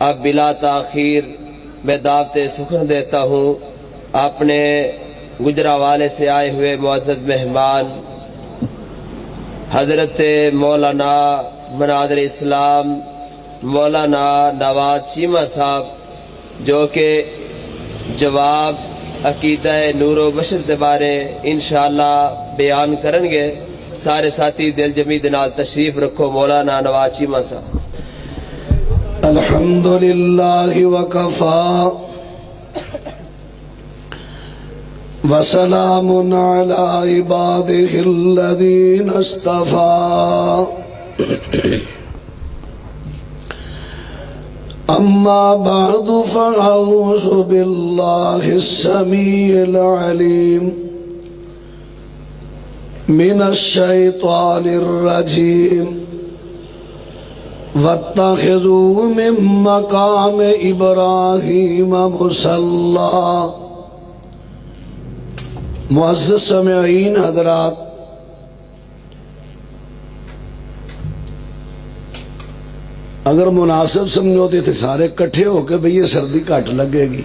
اب بلا تاخیر میں دعوت سخن دیتا ہوں اپنے گجرانوالے سے آئے ہوئے معزز مہمان حضرت مولانا مناظر اسلام مولانا نواز چیمہ صاحب، جو کہ جواب عقیدہ نور و بشر کے بارے انشاءاللہ بیان کریں گے۔ سارے ساتھی دل جمی نال تشریف رکھو۔ مولانا نواز چیمہ صاحب۔ الحمدللہ وکفا وسلام علی عبادہ الذین اصطفیٰ، اما بعد فاعوذ باللہ السمیع العلیم من الشیطان الرجیم، واتخذوا من مقام ابراہیم مصلی۔ معزز سامعین حضرات، اگر مناسب سمجھوتے تھے سارے کٹھے ہو کے بھئی یہ سردی کٹ لگے گی،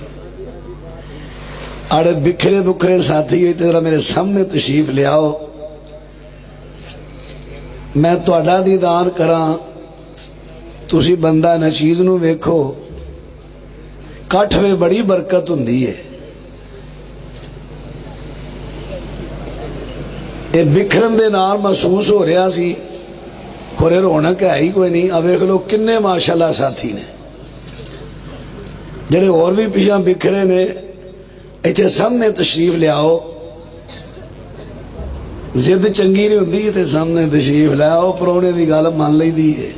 اڑے بکھرے بکھرے ساتھی ہوئی ذرا میرے سامنے تشریف لے آؤ، میں تہاڈا دیدار کراں، تسی بندہ نچیز نو ویکھو، کٹھ وے بڑی برکت ہوندی ہے۔ یہ بکھرن دے نال محسوس ہو رہا سی کورے رونق ہے ہی کوئی نہیں۔ اب ویکھ لو کنے ماشاءاللہ ساتھی نے جڑے اور بھی پیچھے بکھرے نے، ایتھے سامنے تشریف لے آؤ، زد چنگی نہیں ہوندی تے سامنے تشریف لے آؤ، پرونے دی گل مان لئی ہے۔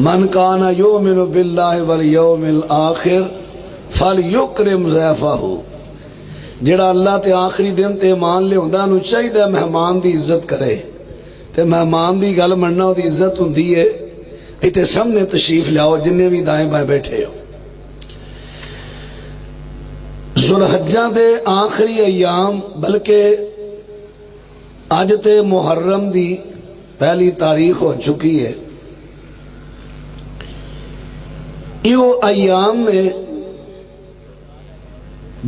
من کان یؤمن باللہ والیوم الآخر فلیکرم ضیفہ، جڑا اللہ تے آخری دن تے ایمان لے ہوندا نو چاہیے مہمان دی عزت کرے، تے مہمان دی گل مننا دی عزت ہوندی ہے۔ ایتھے سامنے تشریف لاؤ جننے بھی دائیں بائیں بیٹھے ہو۔ ذوالحجہ دے آخری ایام، بلکہ اج تے محرم دی پہلی تاریخ ہو چکی ہے، ایو ایام میں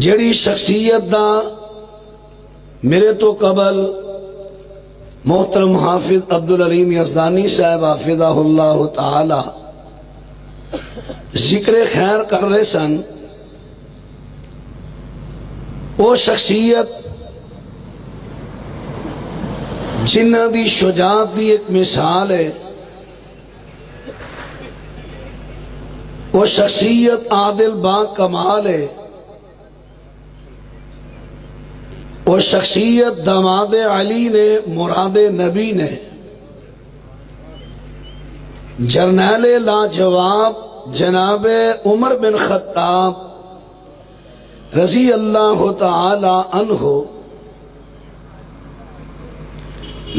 جڑی شخصیت دا میرے تو قبل محترم حافظ عبدالعلیم یزدانی صاحب حافظہ اللہ تعالی ذکر خیر کر رہے سن، وہ شخصیت جنہ دی شجاعت دی ایک مثال ہے، وہ شخصیت عادل با کمال ہے، وہ شخصیت داماد علی نے مراد نبی نے، جرنیل لاجواب جناب عمر بن خطاب رضی اللہ تعالی عنہ،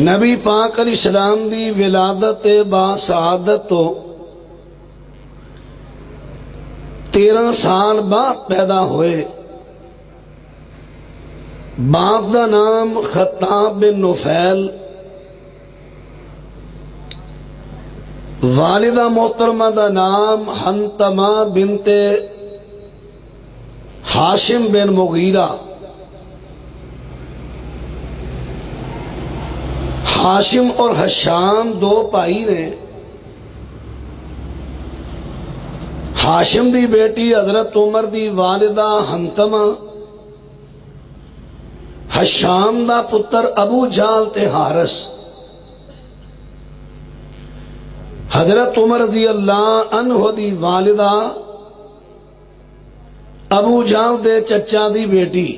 نبی پاک علیہ السلام دی ولادت با سعادت تو 13 سال بعد پیدا ہوئے۔ باپ دا نام خطاب بن نفیل، والدہ محترمہ دا نام حنتمہ بنت ہاشم بن مغیرہ۔ ہاشم اور حشام دو بھائی نے۔ ہاشم دی بیٹی حضرت عمر دی والدہ حنتمہ، حشام دا پتر ابو جہل تے حارث۔ حضرت عمر رضی اللہ عنہ دی والدہ ابو جہل دے چچا دی بیٹی۔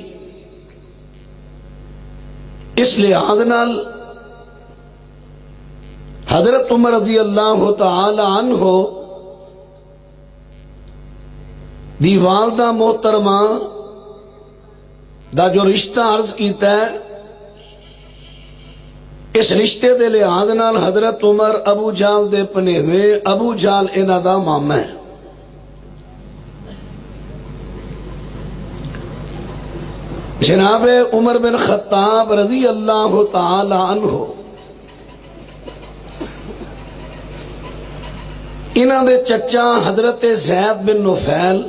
اس لحاظ نال حضرت عمر رضی اللہ تعالی عنہ دی والدہ محترمہ دا جو رشتہ عرض کیتا ہے، اس رشتے دے لحاظ نال حضرت عمر ابو جہل دے پنیوے ابو جہل انہاں دا ماما ہے۔ جناب عمر بن خطاب رضی اللہ تعالی عنہ انہاں دے چچا حضرت زید بن نفیل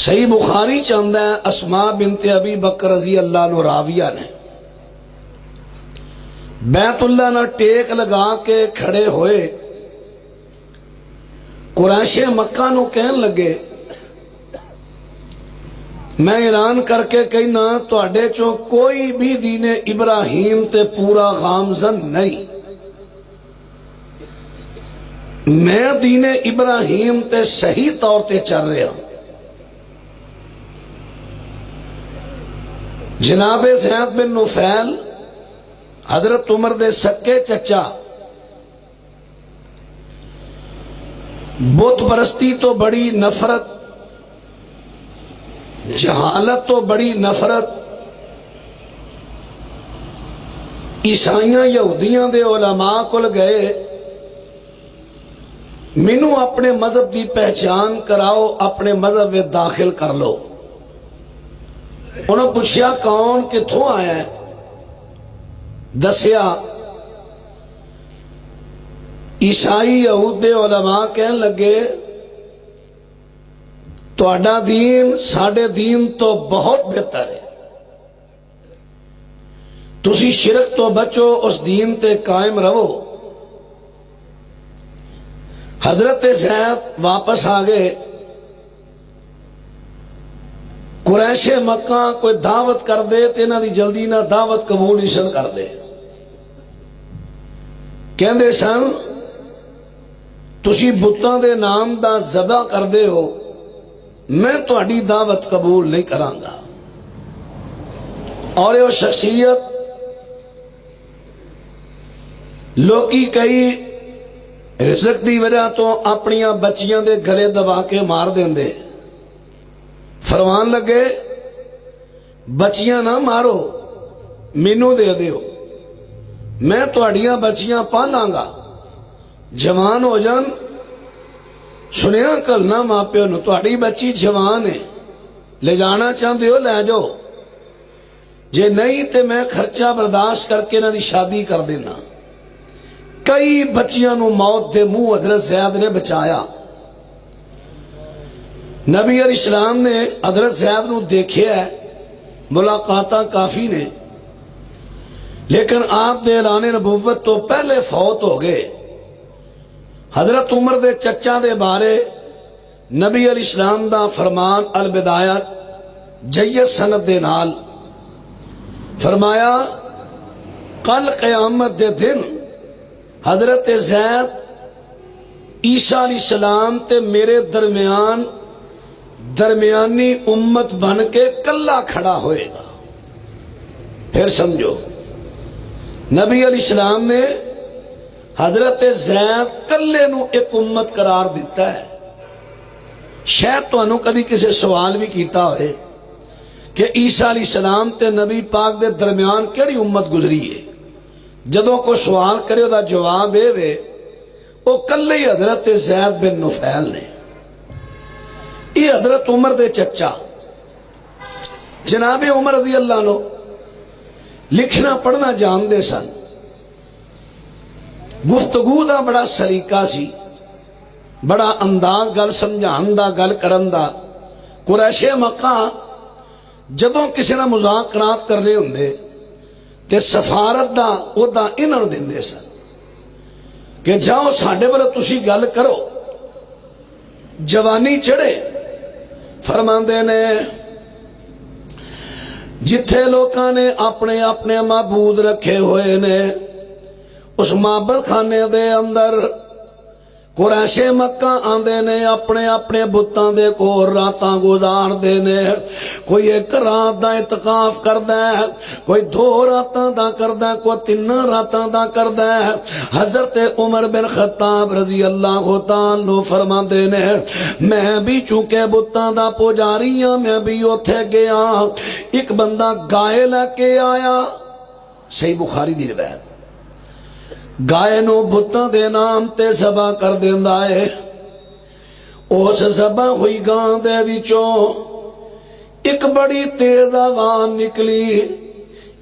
صحیح بخاری چاہتا ہے اسماء بنت ابی بکر رضی اللہ عنہ راویہ نے بیت اللہ نہ ٹیک لگا کے کھڑے ہوئے قریش مکہ نو کہن لگے میں اعلان کر کے کہنا تواڈے چوں کوئی بھی دین ابراہیم تے پورا گامزن نہیں، میں دین ابراہیم تے صحیح طور تے چل رہا ہوں۔ جناب زید بن نفیل حضرت عمر دے سکے چچا بت پرستی تو بڑی نفرت، جہالت تو بڑی نفرت، عیسائیاں یہودیاں دے علماء کول گئے مینوں اپنے مذہب دی پہچان کراؤ، اپنے مذہب میں داخل کر لو۔ انہوں پوچھیا کون کتھوں آیا ہے؟ دسیا عیسائی یہود دے علماء کہن لگے تہاڈا دین ساڈے دین تو بہت بہتر ہے، تسی شرک تو بچو، اس دین تے قائم رہو۔ حضرت زید واپس آ گئے۔ قریش مکہ کوئی دعوت کر دے تے انہاں دی جلدی نہ دعوت قبول نہیں کر دے، کہندے سن تسی بتاں دے نام دا ذبح کر دے ہو، میں تہاڈی دعوت قبول نہیں کراں گا۔ اور یہ شخصیت لوکی کئی رزق دی وجہ تو اپنیاں بچیاں دے گلے دبا کے مار دیندے، فرمان لگے بچیاں نہ مارو، مینوں دے دیو، میں تہاڈیاں بچیاں پالاں گا، جوان ہو جان سنیا کلنا ماں پیو نو، تہاڈی بچی جوان ہے، لے جانا چاہتے ہو لے جاؤ، جے نہیں تے میں خرچہ برداشت کر کے نہ دی شادی کر دینا۔ کئی بچیاں نو موت دے منہ حضرت زید نے بچایا۔ نبی علیہ السلام نے حضرت زید نو دیکھے ہے، ملاقاتاں کافی نے، لیکن آپ دے اعلان نبوت تو پہلے فوت ہو گئے۔ حضرت عمر دے چچا دے بارے نبی علیہ السلام دا فرمان البدایت جید سند دے نال فرمایا کل قیامت دے دن حضرت زید عیسیٰ علیہ السلام تے میرے درمیانی امت بن کے کلا کھڑا ہوئے گا۔ پھر سمجھو نبی علیہ السلام نے حضرت زید کلے نو ایک امت قرار دیتا ہے۔ شاید تو انہوں کدی کسی سوال بھی کیتا ہوئے کہ عیسیٰ علیہ السلام تے نبی پاک دے درمیان کیڑی امت گزری ہے، جدوں کو سوال کرے دا جواب اے وے وہ کلے ہی حضرت زید بن نفیل نے۔ یہ حضرت عمر دے چچا جناب عمر رضی اللہ عنہ لکھنا پڑھنا جان دے سن، گفتگو دا بڑا سلیقہ سی، بڑا انداز گل سمجھان دا گل کرن دا۔ قریش مکہ جدوں کسی نہ مذاکرات کرنے ہوندے تے سفارت دا عہدہ انہاں نوں دیندے سن کہ جاؤ ساڈے ول تسی گل کرو۔ جوانی چڑھے فرماندے نے جتھے لوکاں نے اپنے اپنے معبود رکھے ہوئے نے اس معبد خانے دے اندر قریش مکہ آندے نے اپنے اپنے بتاں دے کول راتاں گزار دے نے، کوئی ایک رات دا اعتکاف کردا ہے، کوئی 2 راتاں دا کردا ہے، کوئی 3 راتاں دا کردا ہے۔ حضرت عمر بن خطاب رضی اللہ تعالی عنہ فرماندے نے میں بھی چونکہ بتاں دا پجاری ہاں، میں بھی اوتھے گیا، ایک بندہ گائے لے کے آیا، صحیح بخاری دی روایت، گائے نو بتاں دے نام تے ذبح کر دیندا ہے۔ اس ذبح ہوئی گاں دے وچوں ایک بڑی تیز آواز نکلی،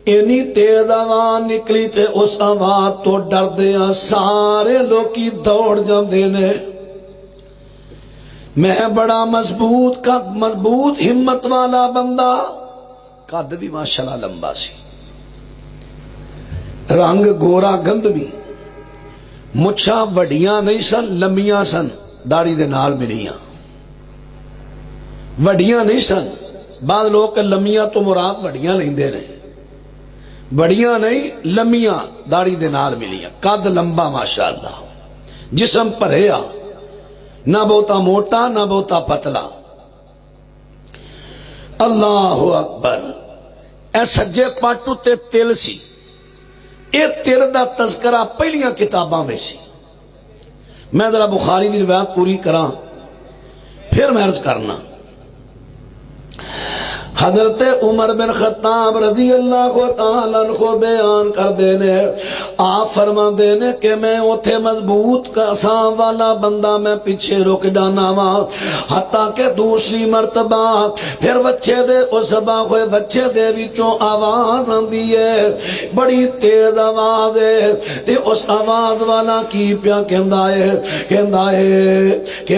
اینی تیز آواز نکلی تے اس آواز تو ڈردیاں سارے لوکی دوڑ جاندے نے۔ میں بڑا مضبوط ہمت والا بندہ، قد بھی ماشاءاللہ لمبا سی، رنگ گورا گندمی، مچھاں وڈیاں نہیں سن، لمیاں سن، داڑھی دے نال ملیاں، وڈیاں نہیں سن۔ بعض لوگ لمیاں تو مراد وڈیاں لیندے نے، بڑیاں نہیں لمیاں، داڑھی دے نال ملیاں، قد لمبا ماشاءاللہ، جسم بھریا، نہ بہتا موٹا نہ بہتا پتلا۔ اللہ اکبر۔ اے سجے پاٹو تے تل سی، اے تل دا تذکرہ پہلیاں کتاباں میں سی۔ میں ذرا بخاری دی روایت پوری کراں پھر میں عرض کرنا۔ حضرت عمر بن خطاب رضی اللہ تعالیٰ عنہ بیان کر دینے، آپ فرما دینے کہ میں اتھے مضبوط قسام والا بندہ میں پیچھے رک جانا وا، حتیٰ کہ دوسری مرتبہ پھر بچے دے اس باغوے بچے دے وچوں آواز آندی ہے، بڑی تیز آواز ہے، تے اس آواز والا کی پیا کہندا ہے کہ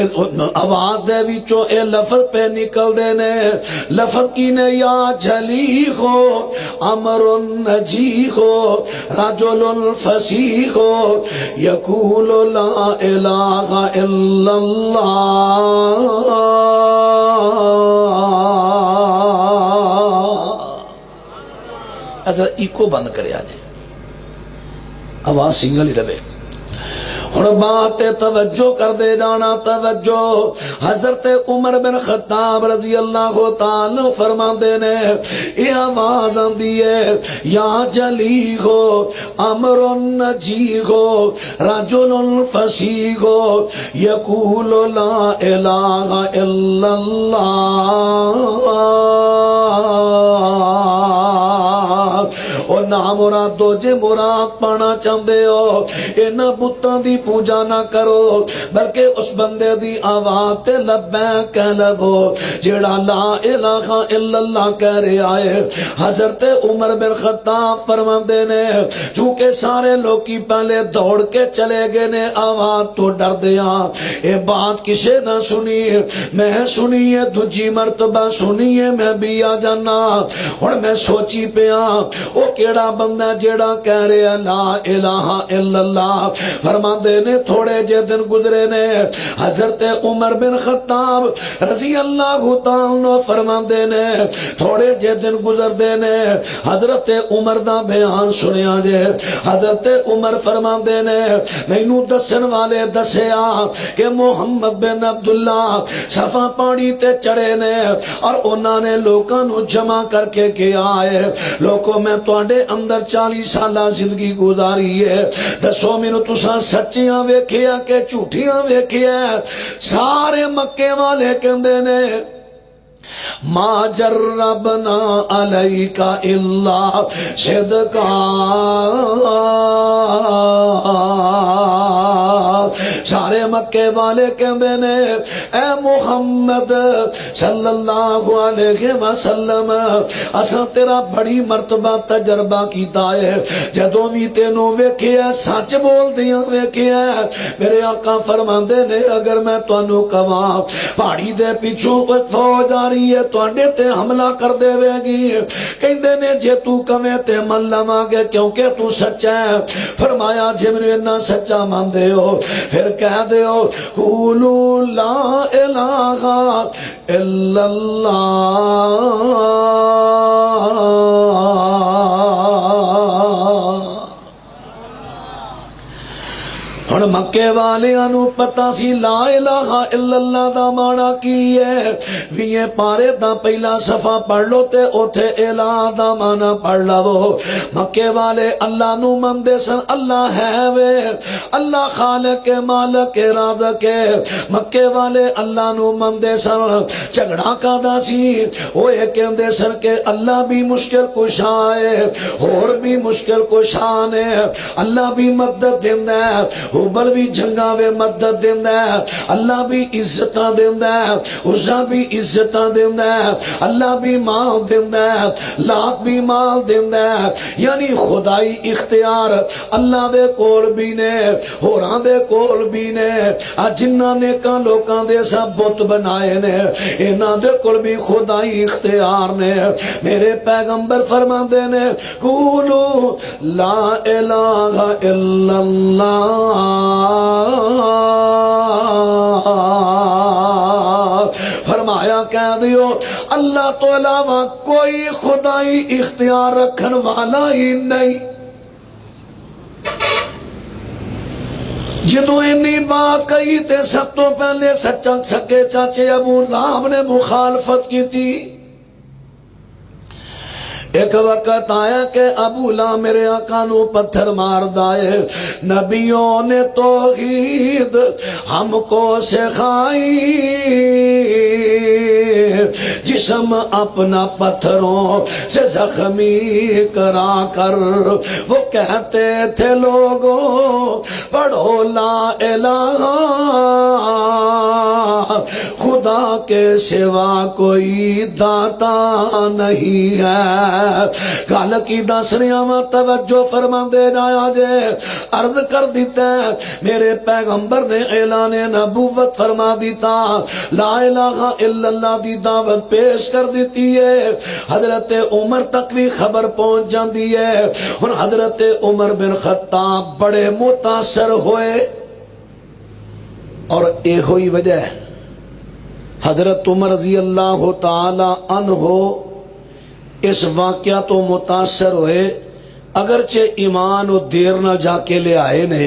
آواز دے وچوں اے لفظ پہ نکل دینے، لفظ کی نے یا جلیح ہو، امر نجیح ہو، رجل فصیح ہو، یقول لا الہ الا اللہ۔ ادھر ایکو بند کرے آجے، آواز سنگل ہی رہے۔ اور بات توجہ کر دے جانا، توجہ۔ حضرت عمر بن خطاب رضی اللہ تعالی فرما دینے، یہ آواز آندی ہے یا جلی ہو، امر نجی ہو، رجل فصیح ہو، یقول لا الہ الا اللہ۔ اور نہ مراد دو جے مراد پانا چاہندے ہو، انہاں بتاں دی پوجا نہ کرو، بلکہ اس بندے دی آواز تے لبیک کہہ لگو جیڑا لا الہ الا اللہ کہہ رہا ہے۔ حضرت عمر بن خطاب فرماندے نے چونکہ سارے لوکی پہلے دوڑ کے چلے گئے نے، آواز تو ڈر دیا، اے بات کسے نہ سنی، میں سنی ہے، دوجی مرتبہ سنی ہے، میں بھی آ جانا۔ اور میں سوچی پیا او کیڑا بندہ جیڑا کہہ رہا لا الہ الا اللہ۔ فرماندے نے تھوڑے جے دن گزرے نے، حضرت عمر بن خطاب رضی اللہ تعالیٰ فرماندے نے تھوڑے جے دن گزر دے نے، حضرت عمر دا بیان سنیا جے۔ حضرت عمر فرماندے نے مینوں دسن والے دسیا کہ محمد بن عبداللہ صفا پانی تے چڑھے نے اور انہاں نے لوکاں نو جمع کر کے کیا ہے، لوکو میں تواڈے اندر 40 سالہ زندگی گزاری ہے، دسو مینوں تساں سچیاں ویکھیا کہ جھوٹیاں ویکھیا؟ سارے مکے والے کہندے نے ما جربنا علیک الا صدقا۔ سارے مکے والے کہندے نے اے محمد صلی اللہ علیہ وسلم اساں تیرا بڑی مرتبہ تجربہ کیتا ہے، جدوں بھی تینوں ویکھیا سچ بول دیاں ویکھیا۔ میرے آقا فرماندے نے اگر میں تانوں کہاں پہاڑی دے پیچھوں کوئی فوج آ رہی ہے تواڈے تے حملہ کر دے گی، کہندے نے جے تو کہویں تے من لواں گے کیونکہ تو سچا ہے۔ فرمایا جے مینوں اتنا سچا ماندے ہو پھر کہہ دیو قولوا لا الہ الا اللہ۔ ہن مکے والیاں نو پتہ سی لا الہ الا اللہ دا معنی کی ہے، 20 پارے دا پہلا صفحہ پڑھ لو تے اوتھے الہ دا معنی پڑھ لو۔ مکے والے اللہ نو مندے سن، اللہ ہے وے، اللہ خالق مالک رازق ہے۔ مکے والے اللہ نو مندے سن، جھگڑا کادا سی او اے کہندے سن کہ اللہ بھی مشکل کشا ہے، اور بھی مشکل کشا ہے، اللہ بھی مدد دیندا ہے، حبل بھی جنگاں وے مدد دیندا ہے، اللہ بھی عزتاں دیندا ہے، عزا بھی عزتاں دیندا ہے، اللہ بھی مال دیندا ہے، لات بھی مال دیندا ہے، یعنی خدائی اختیار اللہ دے کول بھی نے، ہوراں دے کول بھی نے، جنہاں نیکاں لوکاں دے سب بت بنائے نے انہاں دے کول بھی خدائی اختیار نے۔ میرے پیغمبر فرماندے نے قولو لا الہ الا اللہ، فرمایا کہہ دیو اللہ تو علاوہ کوئی خدائی اختیار رکھن والا ہی نہیں۔ جدوں انی بات کہی تے سب تو پہلے سکے چاچے ابو لہب نے مخالفت کی تھی۔ ایک وقت آیا کہ ابو لہب میرے آقا نو پتھر مار دائے، نبیوں نے توحید ہم کو سکھائی، جسم اپنا پتھروں سے زخمی کرا کر وہ کہتے تھے لوگوں پڑھو لا الہ، خدا کے سوا کوئی داتا نہیں ہے۔ گل کی دس رہا وا، توجہ فرما دے جایا جے۔ عرض کر دیتا ہے میرے پیغمبر نے اعلان نبوت فرما دیتا، لا الہ الا اللہ دی دعوت پیش کر دیتی ہے۔ حضرت عمر تک بھی خبر پہنچ جاندی ہے۔ ہن حضرت عمر بن خطاب بڑے متاثر ہوئے، اور یہ ہوئی وجہ ہے حضرت عمر رضی اللہ تعالی عنہ اس واقعہ تو متاثر ہوئے، اگرچہ ایمان و دیر نہ جا کے لے آئے نے،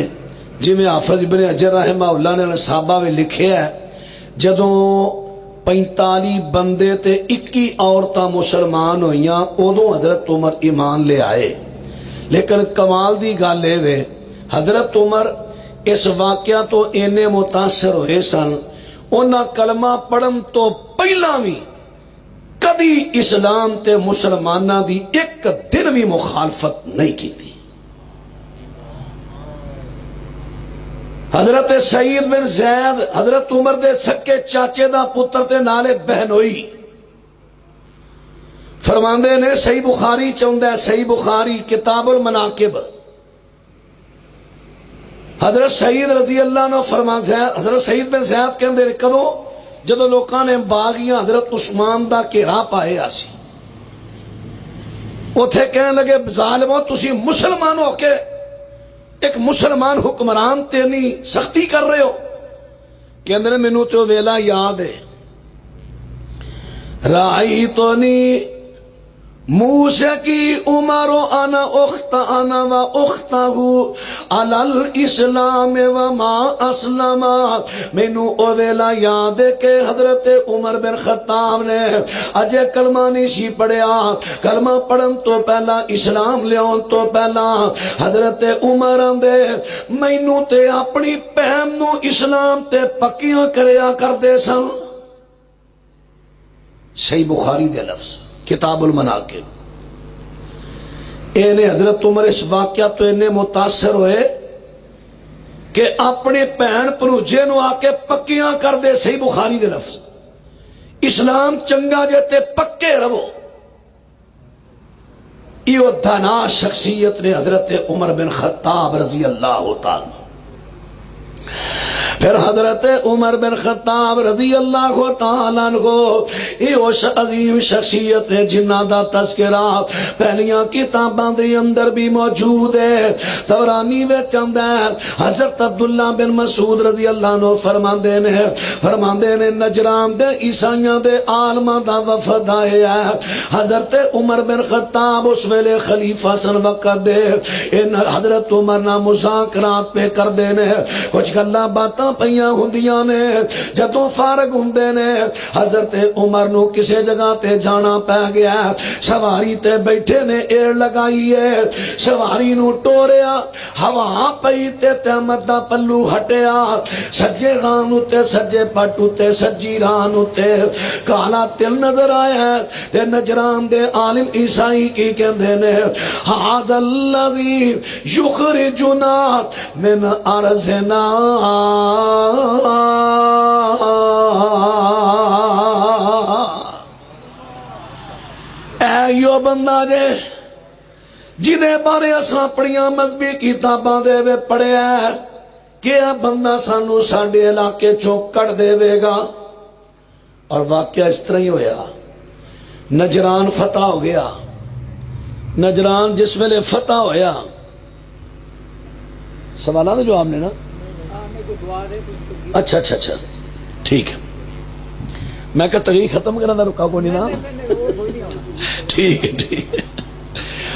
جی میں حافظ ابن حجر رحمہ اللہ نے صحابہ میں لکھے ہے جدوں 45 بندے تے 21 عورتاں مسلمان ہوئیاں ادوں حضرت عمر ایمان لے آئے۔ لیکن کمال دی گل اے وے حضرت عمر اس واقعہ تو اینے متاثر ہوئے سن، انہاں کلمہ پڑھن تو پہلا بھی کبھی اسلام تے مسلمانہ دی ایک دن بھی مخالفت نہیں کی تھی۔ حضرت سعید بن زید حضرت عمر دے سکے چاچے دا پتر تے نالے بہن ہوئی، فرماندے نے صحیح بخاری چاہندہ ہے، صحیح بخاری کتاب المناقب، حضرت سعید رضی اللہ عنہ فرماندے ہیں، حضرت سعید بن زید کہندے نے کدوں جدو لوکاں نے باغیاں حضرت عثمان دا گھیرا پائے آسی، اوتھے کہنے لگے ظالمو تسی مسلمان ہو کے ایک مسلمان حکمران تے نہیں سختی کر رہے ہو؟ کہندے نے مینوں تے ویلا یاد ہے، رأیتنی موسیٰ کی عمر انا اخت انا و اختہ علی الاسلام و ما اسلم، مینوں او ویلا یاد ہے کہ حضرت عمر بن خطاب نے اجے کلمہ نہیں سی پڑھیا، کلمہ پڑھن تو پہلا اسلام لیاون تو پہلا حضرت عمر آندے مینوں تے اپنی بہن نو اسلام تے پکیاں کریا کردے سن۔ صحیح بخاری دے لفظ کتاب المناقب۔ اینے حضرت عمر اس واقعہ تو اینے متاثر ہوئے کہ اپنے بہن پروجے نو آ کے پکیاں کر دے، صحیح بخاری دے لفظ، اسلام چنگا جیتے پکے رہو۔ یہ دانا شخصیت نے حضرت عمر بن خطاب رضی اللہ تعالی۔ پھر حضرت عمر بن خطاب رضی اللہ تعالیٰ عنہ یہ اس عظیم شخصیت ہے جنہ دا تذکرہ پہلیاں کتاباں دے اندر بھی موجود ہے۔ طبرانی وچ آندا ہے حضرت عبداللہ بن مسعود رضی اللہ عنہ فرماندے نے نجران دے عیسائیاں دے عالماں دا وفد آیا ہے، حضرت عمر بن خطاب اس ویلے خلیفہ سن وقت دے، ان حضرت عمر نہ مذاکرات پہ کر دینے، کچھ گلاں باتاں پئیاں ہوندیاں نے جدوں فارغ ہوندے نے حضرت عمر نو کسے جگہ تے جانا پہ گیا سواری تے بیٹھے نے ایڑ لگائی ہے سواری نو ٹوریا ہوا پئی تے تحمد دا پلو ہٹیا سجے ران تے سجے پٹو تے سجی ران تے کالا تل نظر آیا تے نجران دے عالم عیسائی کی کہندے نے ھذا الذی یخرجنا من ارضنا اے یو بندہ جے جدے بارے اساں اپنیاں مذہبی کتاباں دے وے پڑھیا ہے کہ اے بندہ سانو ساڈے علاقے چوں کٹ دے گا اور واقعہ اس طرح ہی ہویا نجران فتح ہو گیا نجران جس ویلے فتح ہویا سوالات جو آپ نے نا اچھا اچھا اچھا ٹھیک ہے میں کہ تقریر ختم کرنا رکا کو نہیں نا ٹھیک ہے ٹھیک ہے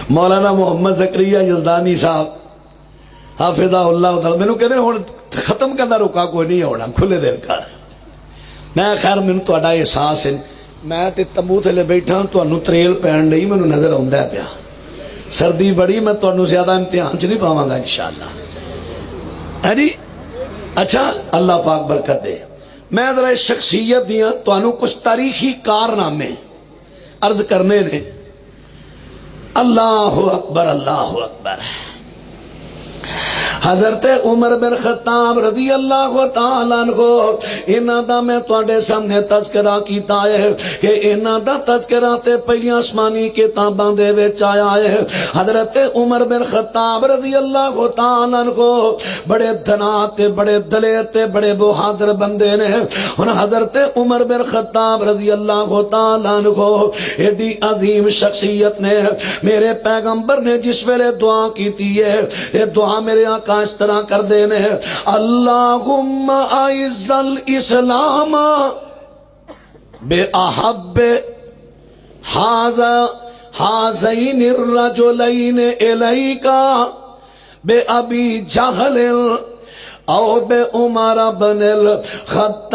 مولانا محمد زکریا یزدانی صاحب حافظہ اللہ تعالی میں کہتے ہیں ختم کرنا رکا کوئی نہیں ہونا کھلے دل کر میں خیر میں تو احساس ہے میں تے تمبو تھلے بیٹھا ہوں تو تریل پہن نہیں میں نظر آتا ہے پیا سردی بڑی میں تو زیادہ امتحان چ نہیں پاواں گا انشاءاللہ ہے جی اچھا اللہ پاک برکت دے میں ذرا شخصیت دیاں تو کچھ تاریخی کارنامے عرض کرنے نے اللہ اکبر اللہ اکبر حضرت عمر بن خطاب رضی اللہ تعالیٰ عنہ انہاں دا میں تواڈے سامنے تذکرہ کیتا ہے کہ انہاں دا تذکرہ تے پہلیاں آسمانی کتاباں دے وچ آیا ہے حضرت عمر بن خطاب رضی اللہ تعالیٰ عنہ بڑے دھنات تے بڑے دلیر تے بڑے بہادر بندے نے ہن حضرت عمر بن خطاب رضی اللہ تعالیٰ عنہ ایڈی عظیم شخصیت نے میرے پیغمبر نے جس ویلے دعا کیتی ہے یہ دعا میرے آقا اس طرح کر دینے اللہم اعز الاسلام بے احب ہذین الرجلین الیکا بے ابی جہل او بے عمر بن الخطاب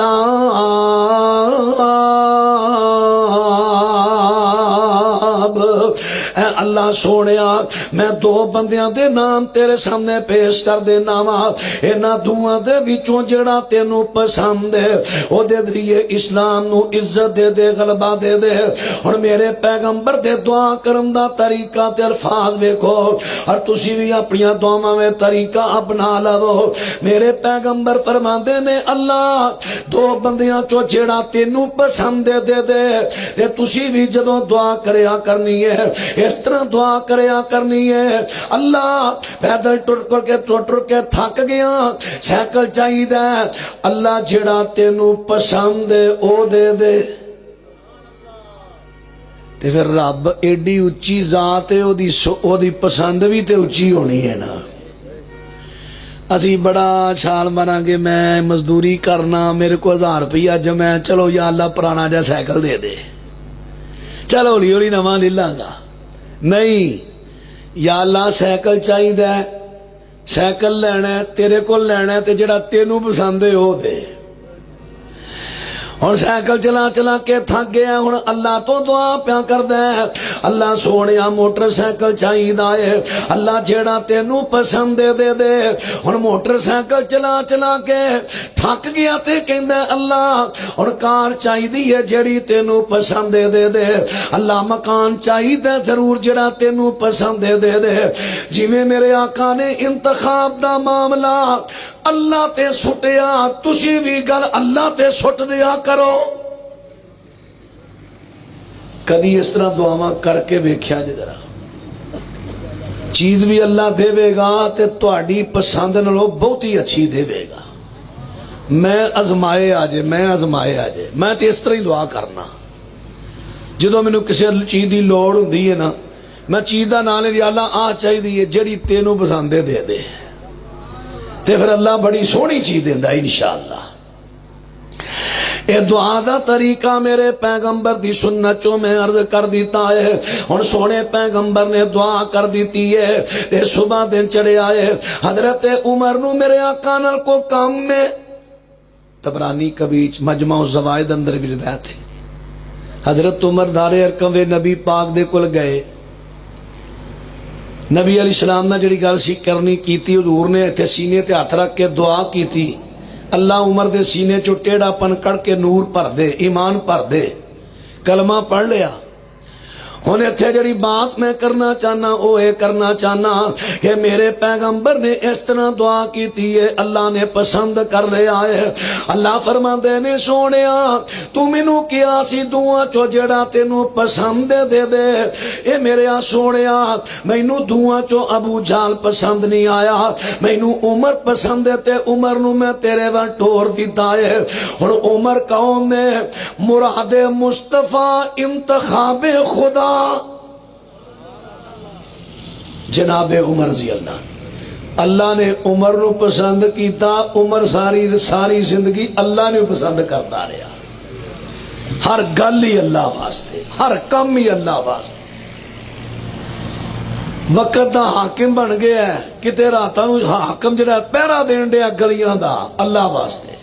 اے اللہ سونیا میں دو بندیاں دے نام تیرے سامنے پیش کر دینا وا انہاں دوواں دے وچوں جڑا تینوں پسند ہے او دے ذریعے اسلام نو عزت دے دے غلبہ دے دے ہن میرے پیغمبر دے دعا کرن دا طریقہ تے الفاظ ویکھو اور تسی بھی اپنی دعاواں میں طریقہ اپنا لو میرے پیغمبر فرماندے نے اللہ دو بندیاں چوں جڑا تینوں پسند دے دے تے تسی بھی جدوں دعا کریا کرنی ہے اس طرح دعا کریا کرنی ہے اللہ پیدل ٹر کے تھک گیا سائیکل چاہیے اللہ جڑا تینوں پسند ہے او دے دے تے پھر رب ایڈی اچھی ذات ہے او دی پسند بھی تے اچھی ہونی ہے نا اسی بڑا چھال مارا گے میں مزدوری کرنا میرے کو 1000 روپیہ جمع چلو یا اللہ پرانا جا سائیکل دے دے چلو ہولی ہولی نواں لے لاں گا نہیں یا اللہ سائیکل چاہیے سائیکل لینا ہے تیرے کو لینا ہے تے جڑا تینوں پسند ہے وہ دے ہن سائیکل چلا چلا کے تھک گیا ہن اللہ تو دعا پیا کردا ہے اللہ سونیا موٹر سائیکل چاہیے اللہ جیڑا تینوں پسند دے دے ہن موٹر سائیکل چلا چلا کے تھک گیا تے کہندا اللہ ہن کار چاہیے جیڑی تینوں پسند دے دے اللہ مکان چاہیے ضرور جیڑا تینوں پسند دے دے جویں میرے آقا نے انتخاب دا معاملہ اللہ تے سٹیا تسی بھی گل اللہ تے سٹ دیا کرو کدی اس طرح دعاواں کر کے ویکھیا جے ذرا چیز بھی اللہ دے گا تے تہاڈی پسند نالوں بہت ہی اچھی دے گا میں ازمائے آجے میں تے اس طرح ہی دعا کرنا جدوں مینوں کسی چیز دی لوڑ ہوندی ہے نا میں چیز دا نام لے یا اللہ آ چاہیے جڑی تینوں پسند دے دے تے پھر اللہ بڑی سونی چیز دیندا انشاءاللہ اے دعا دا طریقہ میرے پیغمبر دی سنت چوں میں عرض کر دیتا ہے ہن سونے پیغمبر نے دعا کر دیتی ہے تے صبح دن چڑھے آئے حضرت عمر نو میرے آقا نال کو کام میں تبرانی کبیچ مجمع الزوائد اندر بھی روایت ہے. حضرت عمر دار ارقم وے نبی پاک دے کول گئے. نبی علیہ السلام نے جڑی گل سی کرنی کیتی، حضور نے ایتھے سینے تے ہاتھ رکھ کے دعا کیتی، اللہ عمر دے سینے چو ٹیڑھا پن کڑ کے نور بھر دے، ایمان بھر دے. کلمہ پڑھ لیا. ہن ایتھے جڑی بات میں کرنا چاہنا وہ یہ کرنا چاہنا کہ میرے پیغمبر نے اس طرح دعا کیتی ہے، اللہ نے پسند کر لیا ہے. اللہ فرماندے نے سونیا تو مینوں کیا سی دعا چو جڑا تینوں پسند دے دے. اے میرے سونیا مینوں دعا چو ابو جہل پسند نہیں آیا، مینوں عمر پسند ہے تے عمر نو میں تیرے ول ٹور دیتا ہے. ہن عمر کون نے؟ مراد مصطفیٰ انتخاب خدا جناب عمر رضی اللہ نے عمر نو پسند کیتا. عمر ساری زندگی اللہ نے پسند کرتا رہا. ہر گل ہی اللہ واسطے، ہر کم ہی اللہ واسطے. وقت دا حاکم بن گیا ہے، کتے راتاں نو حاکم جڑا پہرا دین دیا گلیاں دا اللہ واسطے،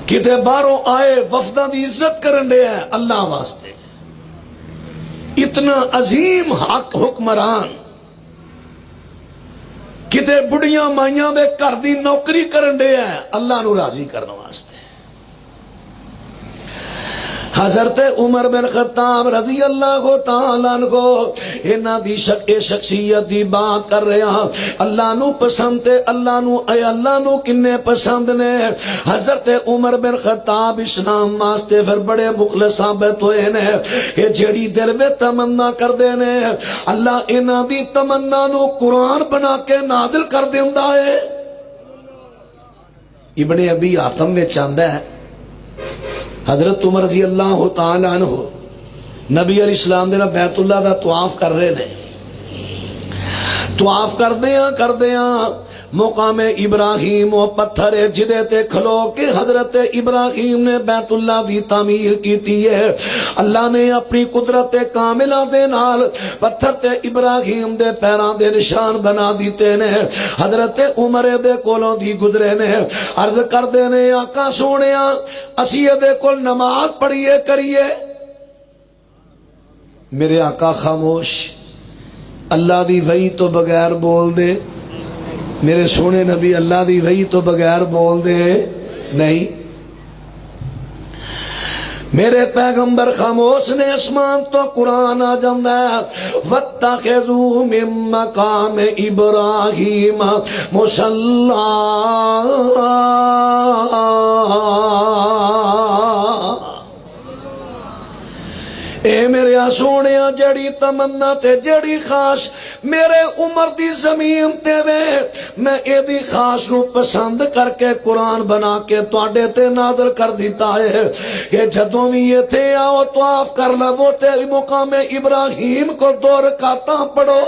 کتے باہروں آئے وفداں دی عزت کرن دیا اللہ واسطے. اتنا عظیم حق حکمران کتے بڑیاں مائیاں دے گھر دی نوکری کرن دے ہیں اللہ نو راضی کرنے واسطے. حضرت عمر بن خطاب رضی اللہ تعالیٰ عنہ انہاں دی شخصیت دی بات کر رہے ہیں. اللہ نو پسند تے اللہ نو کنے پسند نے. حضرت عمر بن خطاب اسلام واسطے پھر بڑے مخلص ثابت ہوئے نے کہ جڑی دل میں تمنا کر دے نے اللہ انہاں دی تمنا نو قرآن بنا کے نازل کر دیندا ہے. ابن ابی حاتم میں چاہتا ہے حضرت عمر رضی اللہ تعالی عنہ نبی علیہ السلام دے بیت اللہ دا طواف کر رہے نے. طواف کردیاں مقام ابراہیم و پتھر جدے تے کھلو کے حضرت ابراہیم نے بیت اللہ دی تعمیر کیتی ہے. اللہ نے اپنی قدرت کاملہ دے نال پتھر تے ابراہیم دے پیران دے نشان بنا دیتے نے. حضرت عمر دے کولوں دی گزرے نے، عرض کر دے نے آقا سونیا اسی دے کول نماز پڑھیے کریے. میرے آقا خاموش، اللہ دی وحی تو بغیر بول دے. میرے سونے نبی اللہ دی وحی تو بغیر بول دے نہیں. میرے پیغمبر خاموش نے اسمان تو قرآن آ جاندہ ہے وَاتَّخِذُوا مِن مَّقَامِ إِبْرَاهِيمَ مُصَلًّى. اے میرے سونے جڑی تمنا تے جڑی خواہش میرے عمر دی زمین تے وے میں اے دی خواہش نو پسند کر کے قرآن بنا کے تواڈے تے نازل کر دیتا ہے کہ جدوں وی ایتھے آؤ طواف کر لو تے مقام ابراہیم کو 2 رکعتاں پڑھو.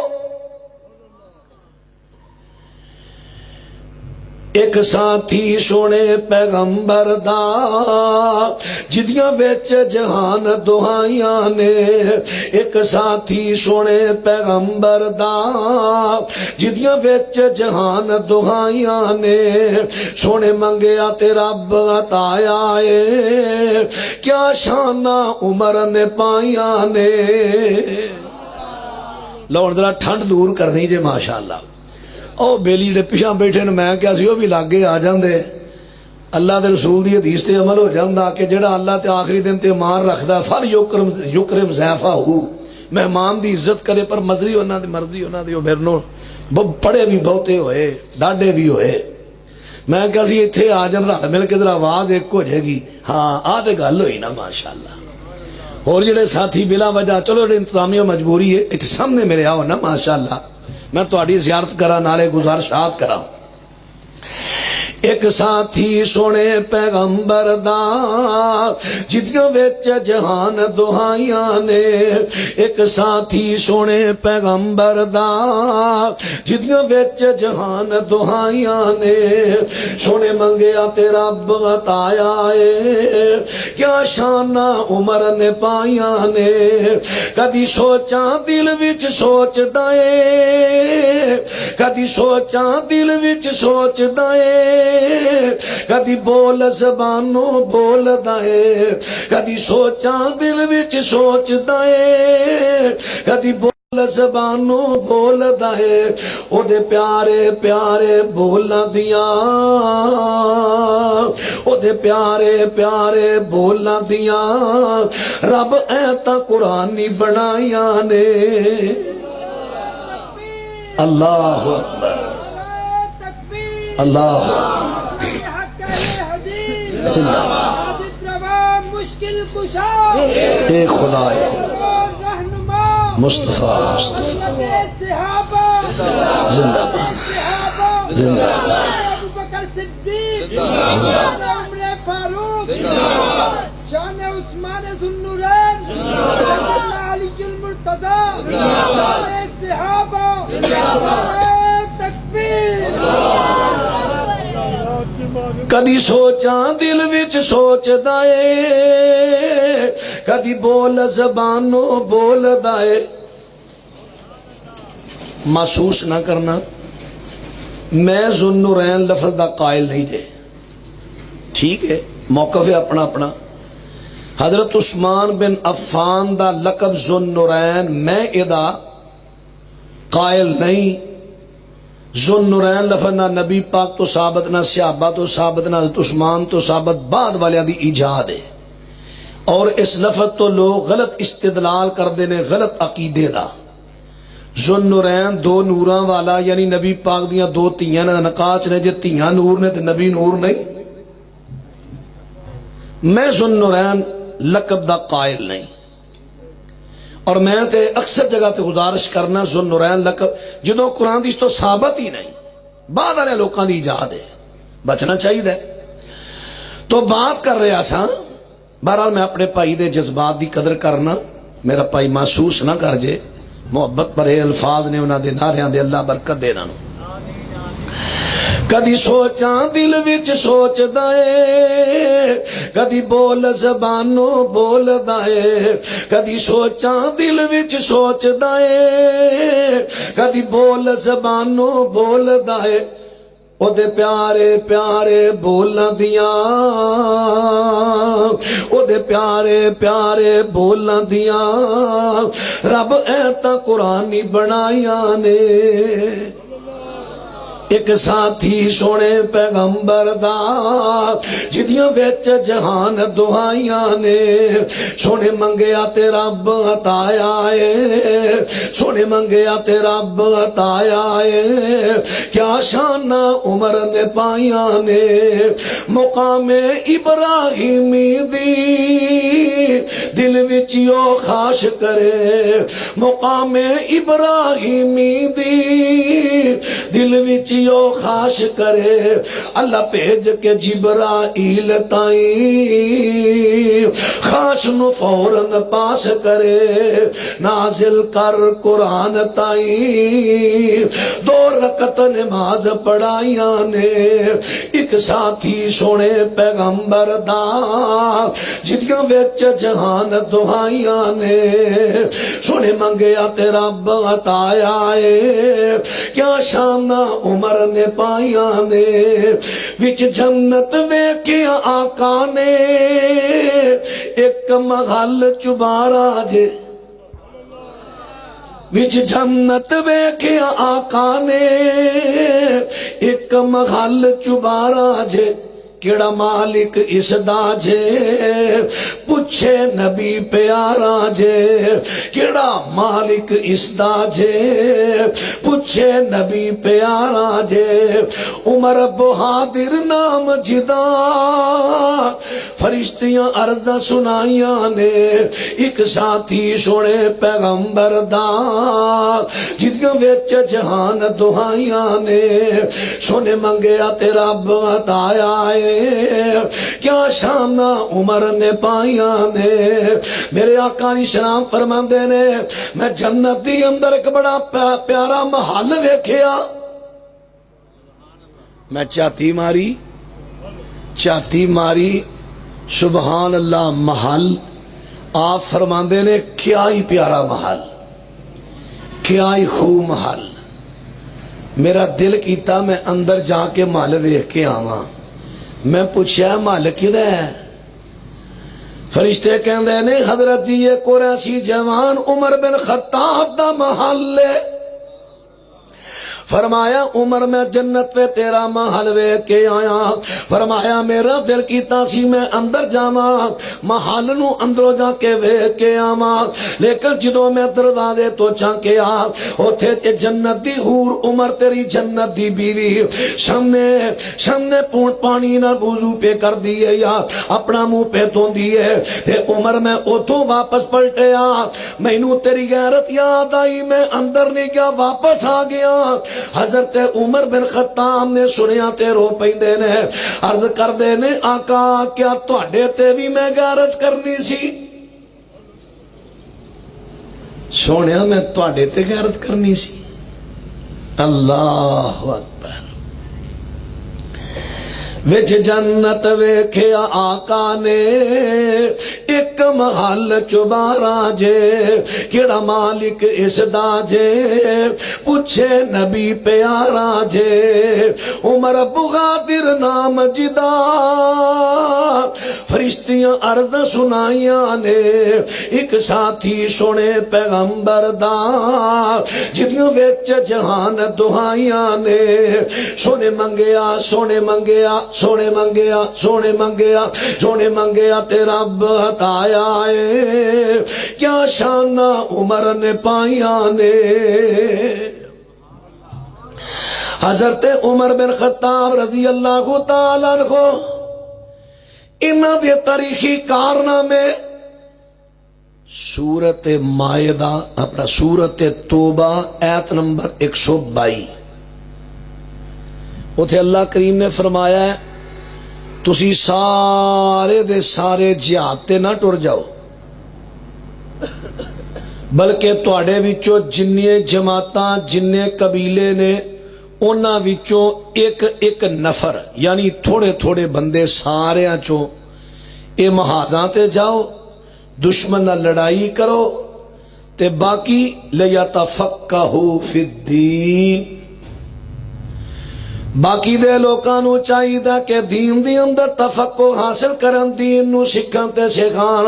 ایک ساتھی سونے پیغمبر دا جدیاں وچ جہان دعائیاں نے. ایک ساتھی سونے پیغمبر دا جدیاں وچ جہان دعائیاں نے. سونے منگیا تے رب عطایا اے کیا شاناں عمر نے پائیاں نے. لو ذرا ٹھنڈ دور کرنی جے ماشاءاللہ. او بیلی جڑے پیچھے بیٹھے نے میں کیا سی وہ بھی لاگے آ جاندے. اللہ دے رسول دی حدیث تے عمل ہو جاندا کہ جڑا اللہ تے آخری دن تے مان رکھدا فل یکرم ضیفہ مہمان دی عزت کرے. پر مزری انہاں دی مرضی انہاں دی. میرنو پڑے بھی بہتے ہوئے ڈاڈے بھی ہوئے. میں کیا سی ایتھے آ جان رل مل کے ذرا آواز ایک ہو جائے گی. ہاں آ تے گل ہوئی نا ماشاءاللہ. اور جڑے ساتھی بلا وجہ چلو انتظامیہ مجبوری ہے ایتھے سامنے میرے آؤ نا ماشاءاللہ میں تہاڈی زیارت کرا نالے گزارشات کرا. ایک ساتھی سونے پیغمبر دا جدیاں وچ جہان دعائیاں نے. ایک ساتھی سونے پیغمبر دا جدیاں وچ جہان دعائیاں نے. سونے منگیا تے رب عطایا اے کیا شاناں عمر نے پائیاں نے. کدی سوچاں دل وچ سوچدا اے کدی سوچاں دل وچ سوچدا اے کدی بول زبانوں بولدا ہے کدی سوچاں دل وچ سوچدا ہے کدی زبانوں بولدا ہے او دے پیارے پیارے بولاں دیاں او دے پیارے پیارے بولاں دیاں رب ایتاں قرآنی بنائیاں نے اللہ اکبر اللہ مشکل کشا اے خدا مصطفیٰ زندہ باد زندہ باد ابو بکر صدیق عمر فاروق شان عثمان ذو النورین علی المرتضی صحابہ تکبیر کدی سوچاں دل وچ سوچدا اے کدی بول زبانوں بولدا اے محسوس نہ کرنا میں ذو النورین لفظ دا قائل نہیں جے ٹھیک ہے موقف ہے اپنا اپنا حضرت عثمان بن عفان دا لقب ذو النورین میں ادا قائل نہیں ذو النورین لفظ نہ نبی پاک تو ثابت نہ صحابہ تو ثابت نہ حضرت عثمان تو ثابت بعد والیاں دی ایجاد ہے اور اس لفظ تو لوگ غلط استدلال کر دینے غلط عقیدے دا ذو النورین دو نوراں والا یعنی نبی پاک دیاں دو تیاں نے نقاچ نے جے تیاں نور نے تے نبی نور نہیں میں ذو النورین لقب دا قائل نہیں اور میں تے اکثر جگہ تے گزارش کرنا ذو النورین لقب جدوں قرآن دی تو ثابت ہی نہیں بعد والے لوکاں دی ایجاد ہے بچنا چاہیے تو بات کر رہا سا بہرحال میں اپنے بھائی دے جذبات دی قدر کرنا میرا بھائی محسوس نہ کر جے محبت بھرے الفاظ نے انہاں دے نعریاں دے اللہ برکت دے انہاں نوں کدی سوچاں دل وچ سوچدا اے کدی بول زبانوں بولدا اے کدی سوچاں دل وچ سوچدا اے کدی بول زبانوں بولدا اے او دے پیارے پیارے بولاں دیاں او دے پیارے پیارے بولاں دیاں رب ایتاں قرآنی بنائیاں نے ایک ساتھی سونے پیغمبر دا جدیاں ویچ جہان دعائیاں نے سونے منگیا تے رب عطایا اے سونے منگیا تے رب عطایا اے کیا شان عمر نے پائیاں نے مقام ابراہیمی دی دل وچیو خاش کرے مقام ابراہیمی دی دل وچ خاش کرے اللہ بھیج کے جبرائیل تائیں خاش نو فوراً پاس کرے نازل کر قرآن تائیں 2 رکعت نماز پڑھائیاں نے ایک ساتھی سونے پیغمبر دا جدیاں وچ جہان دعائیاں نے سونے منگیا تے رب عطایا اے کیا شان عمر نے پائیاں نے وچ جنت ویکھیا آقا نے ایک محل چبارا جے وچ جنت ویکھیا آقا نے ایک محل چبارا جے کیڑا مالک اس دا جے پوچھے نبی پیارا جے کیڑا مالک اس دا جے پوچھے نبی پیارا جے عمر بہادر نام جدا فرشتیاں عرضاں سنائیاں نے ایک ساتھی سونے پیغمبر دا جدیاں وچ جہان دعائیاں نے سونے منگیا تے رب عطایا اے کیا شان عمر نے پائیاں نے میرے آقا علیہ السلام فرماندے نے میں جنت دی اندر ایک بڑا پیارا محل ویکھیا میں چاتی ماری سبحان اللہ محل آپ فرماندے نے کیا ہی پیارا محل کیا ہی خوب محل میرا دل کیتا میں اندر جا کے محل ویکھ کے آواں. میں پوچھا محل کدھر ہے؟ فرشتے کہندے نے حضرت جی یہ قریشی جوان عمر بن خطاب دا محل ہے. فرمایا عمر میں جنت پہ تیرا محل ویکھ کے آیا. فرمایا میرا دل کیتا سی میں اندر جاواں محل نو اندروں جا کے ویکھ کے آواں, لیکن جدوں میں دروازے تو جھانکیا اوتھے تے جنت دی حور عمر تیری جنت دی بیوی سامنے پانی نال وضو پہ کر دیے یا اپنا منہ پہ دھوندی ہے. تے عمر میں اوتھوں واپس پلٹیا, مینوں تیری غیرت یاد آئی, میں اندر نہیں گیا واپس آ گیا. حضرت عمر بن خطاب نے سنیا تے رو پیندے نے, عرض کردے نے آقا کیا تواڈے تے بھی میں غیرت کرنی سی؟ سونیا میں تواڈے تے غیرت کرنی سی. اللہ اکبر. وچ جنت ویکھیا آقا نے ایک محل چبارا جے, کیڑا مالک اس دا جے پوچھے نبی پیارا جے. عمر بغادر نام جدا فرشتیاں عرض سنائیاں نے, ایک ساتھی سنے پیغمبر دا جدیوں وچ جہان دعائیاں نے. سونے منگیا سونے منگیا سونے منگیا سونے منگیا سونے منگیا تے رب عطایا ہے, کیا شان عمر نے پائیاں نے. حضرت عمر بن خطاب رضی اللہ تعالیٰ عنہ انہاں دے تاریخی کارنامے سورت مائدہ اپنا سورت توبہ آیت نمبر 122. اتھے اللہ کریم نے فرمایا ہے تسی سارے دے سارے جہاد تے نہ ٹر جاؤ, بلکہ تواڈے وچوں جننے جماعتاں جننے قبیلے نے انہاں وچوں ایک ایک نفر یعنی تھوڑے تھوڑے بندے ساریاں چوں اے محاذاں تے جاؤ, دشمن نہ لڑائی کرو, تے باقی لیتفقہوا فی الدین. باقی دے لوکاں نو چاہیدا کہ دین دی اندر تفقہ حاصل کرن, دین نو سکھن تے سکھان,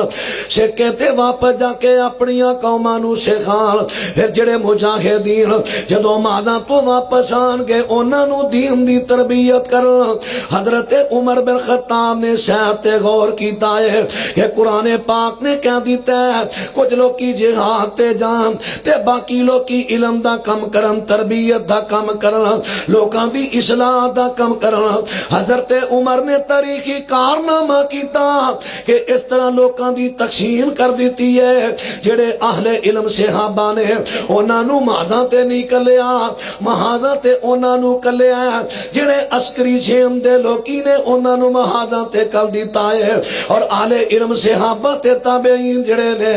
سکھے تے واپس جا کے اپنیاں قوماں نو سکھان. پھر جڑے مجاہدین جدوں ماداں تو واپس آن گے انہاں نو دین دی تربیت کرن. حضرت عمر بن خطاب نے شاید تے غور کیتا ہے کہ قرآن پاک نے کہہ دیتا ہے کچھ لوکی جہاد تے جان تے باقی لوکی علم دا کم کرن, تربیت دا کم کرن, لوکاں دی اصلاح دا کم کرنا. حضرت عمر نے تاریخی کارنامہ کیتا کہ اس طرح لوکاں دی تقسیم کر دیتی ہے. جڑے اہل علم صحابہ نے انہاں نو محاذاں تے نہیں کلیا, محاذاں تے انہاں نو کلیا. جڑے عسکری جیم دے لوکی نے انہاں نو محاذاں تے کل دیتا ہے, اور اہل علم صحابہ تے تابعین جڑے نے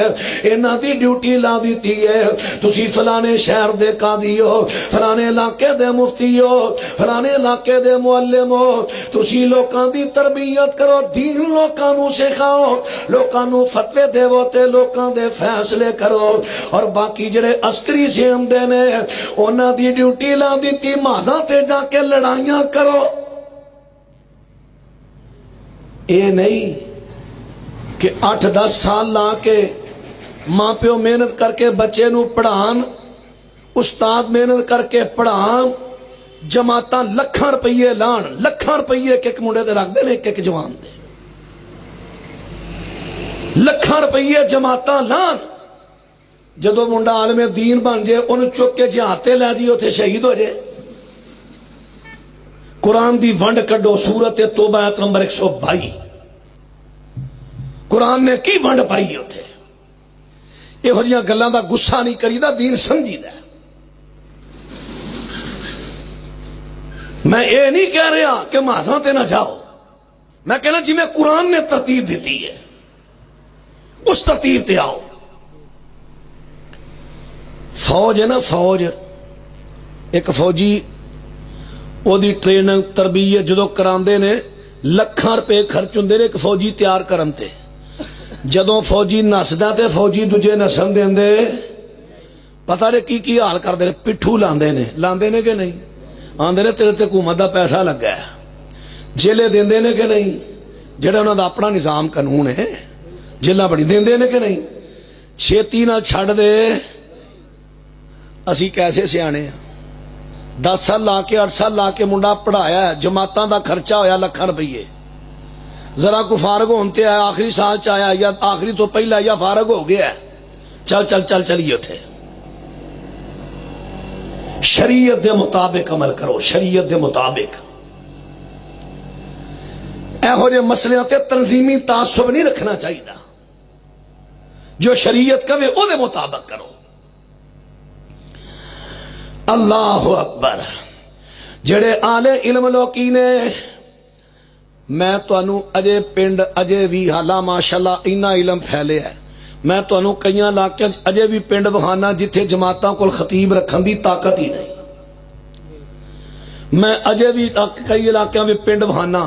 انہاں دی ڈیوٹی لا دیتی ہے تسی فلانے شہر دے قاضی ہو, فلانے علاقے دے مفتی ہو, فلانے علاقے دے معلم ہو, تسی لوکاں دی تربیت کرو, دین لوکاں نو سکھاؤ, لوکاں نو فتوے دیو تے لوکاں دے فیصلے کرو. اور باقی جڑے عسکری سیم دے نے انہاں دی ڈیوٹی لا دیتی ماداں تے جا کے لڑائیاں کرو. اے نہیں کہ 8-10 سال لا کے ماں پیو محنت کر کے بچے نو پڑھان, استاد محنت کر کے پڑھان, جماعتاں لکھاں روپیے لان, لکھاں روپیے ایک منڈے دے رکھ دے ایک ایک جوان دے, لکھاں روپیے جماعتاں لان. جدو منڈا عالم دین بن جائے انہوں چک کے جہاتے لے جی اتنے شہید ہو جائے. قرآن دی ونڈ کڈو سورت توبہ آیت نمبر 122. قرآن نے کی ونڈ پائی اتنے. یہ جہاں گلاں دا گسا نہیں کریدا, دین سمجھیدا. میں یہ نہیں کہہ رہا کہ محاذاں تے نہ جاؤ, میں کہنا جی میں قرآن نے ترتیب دیتی ہے اس ترتیب تے آؤ. فوج ہے نا, فوج ایک فوجی او دی ٹریننگ تربیت جدو کراندے نے لکھاں روپے خرچ ہوندے نے ایک فوجی تیار کرن تے. جدو فوجی نسدا تے فوجی دوجے نسن دیندے, پتہ نہیں کی حال کردے نے, پٹھو لاندے نے کہ نہیں, آندے نے تیرے تے حکومت دا پیسہ لگا ہے جیلے دیندے نے کہ نہیں جڑا انہاں دا اپنا نظام قانون ہے جیلاں بڑی دیندے نے کہ نہیں چھیتی نہ چھڑ دے اسی کیسے سیانے ہیں 10 سال لا کے 8 سال لا کے منڈا پڑھایا ہے جماعتاں دا خرچہ ہویا لکھاں روپیے ذرا کو فارغ ہونتے آیا آخری سال چ آیا یا آخری تو پہلا یا فارغ ہو گیا ہے چلیے اتھے شریعت دے مطابق عمل کرو شریعت دے مطابق ایہو جے مسئلے تے تنظیمی تعصب نہیں رکھنا چاہیے جو شریعت کہے او دے مطابق کرو اللہ اکبر جڑے آلے علم لوکی نے میں تانوں اجے پنڈ اجے بھی حالا ماشاءاللہ اینا علم پھیلے ہے میں تانوں کئی علاقے اجے بھی پنڈ وہانا جتھے جماعتاں کول خطیب رکھن دی طاقت ہی نہیں میں اجے بھی کئی علاقے میں پنڈ وہانا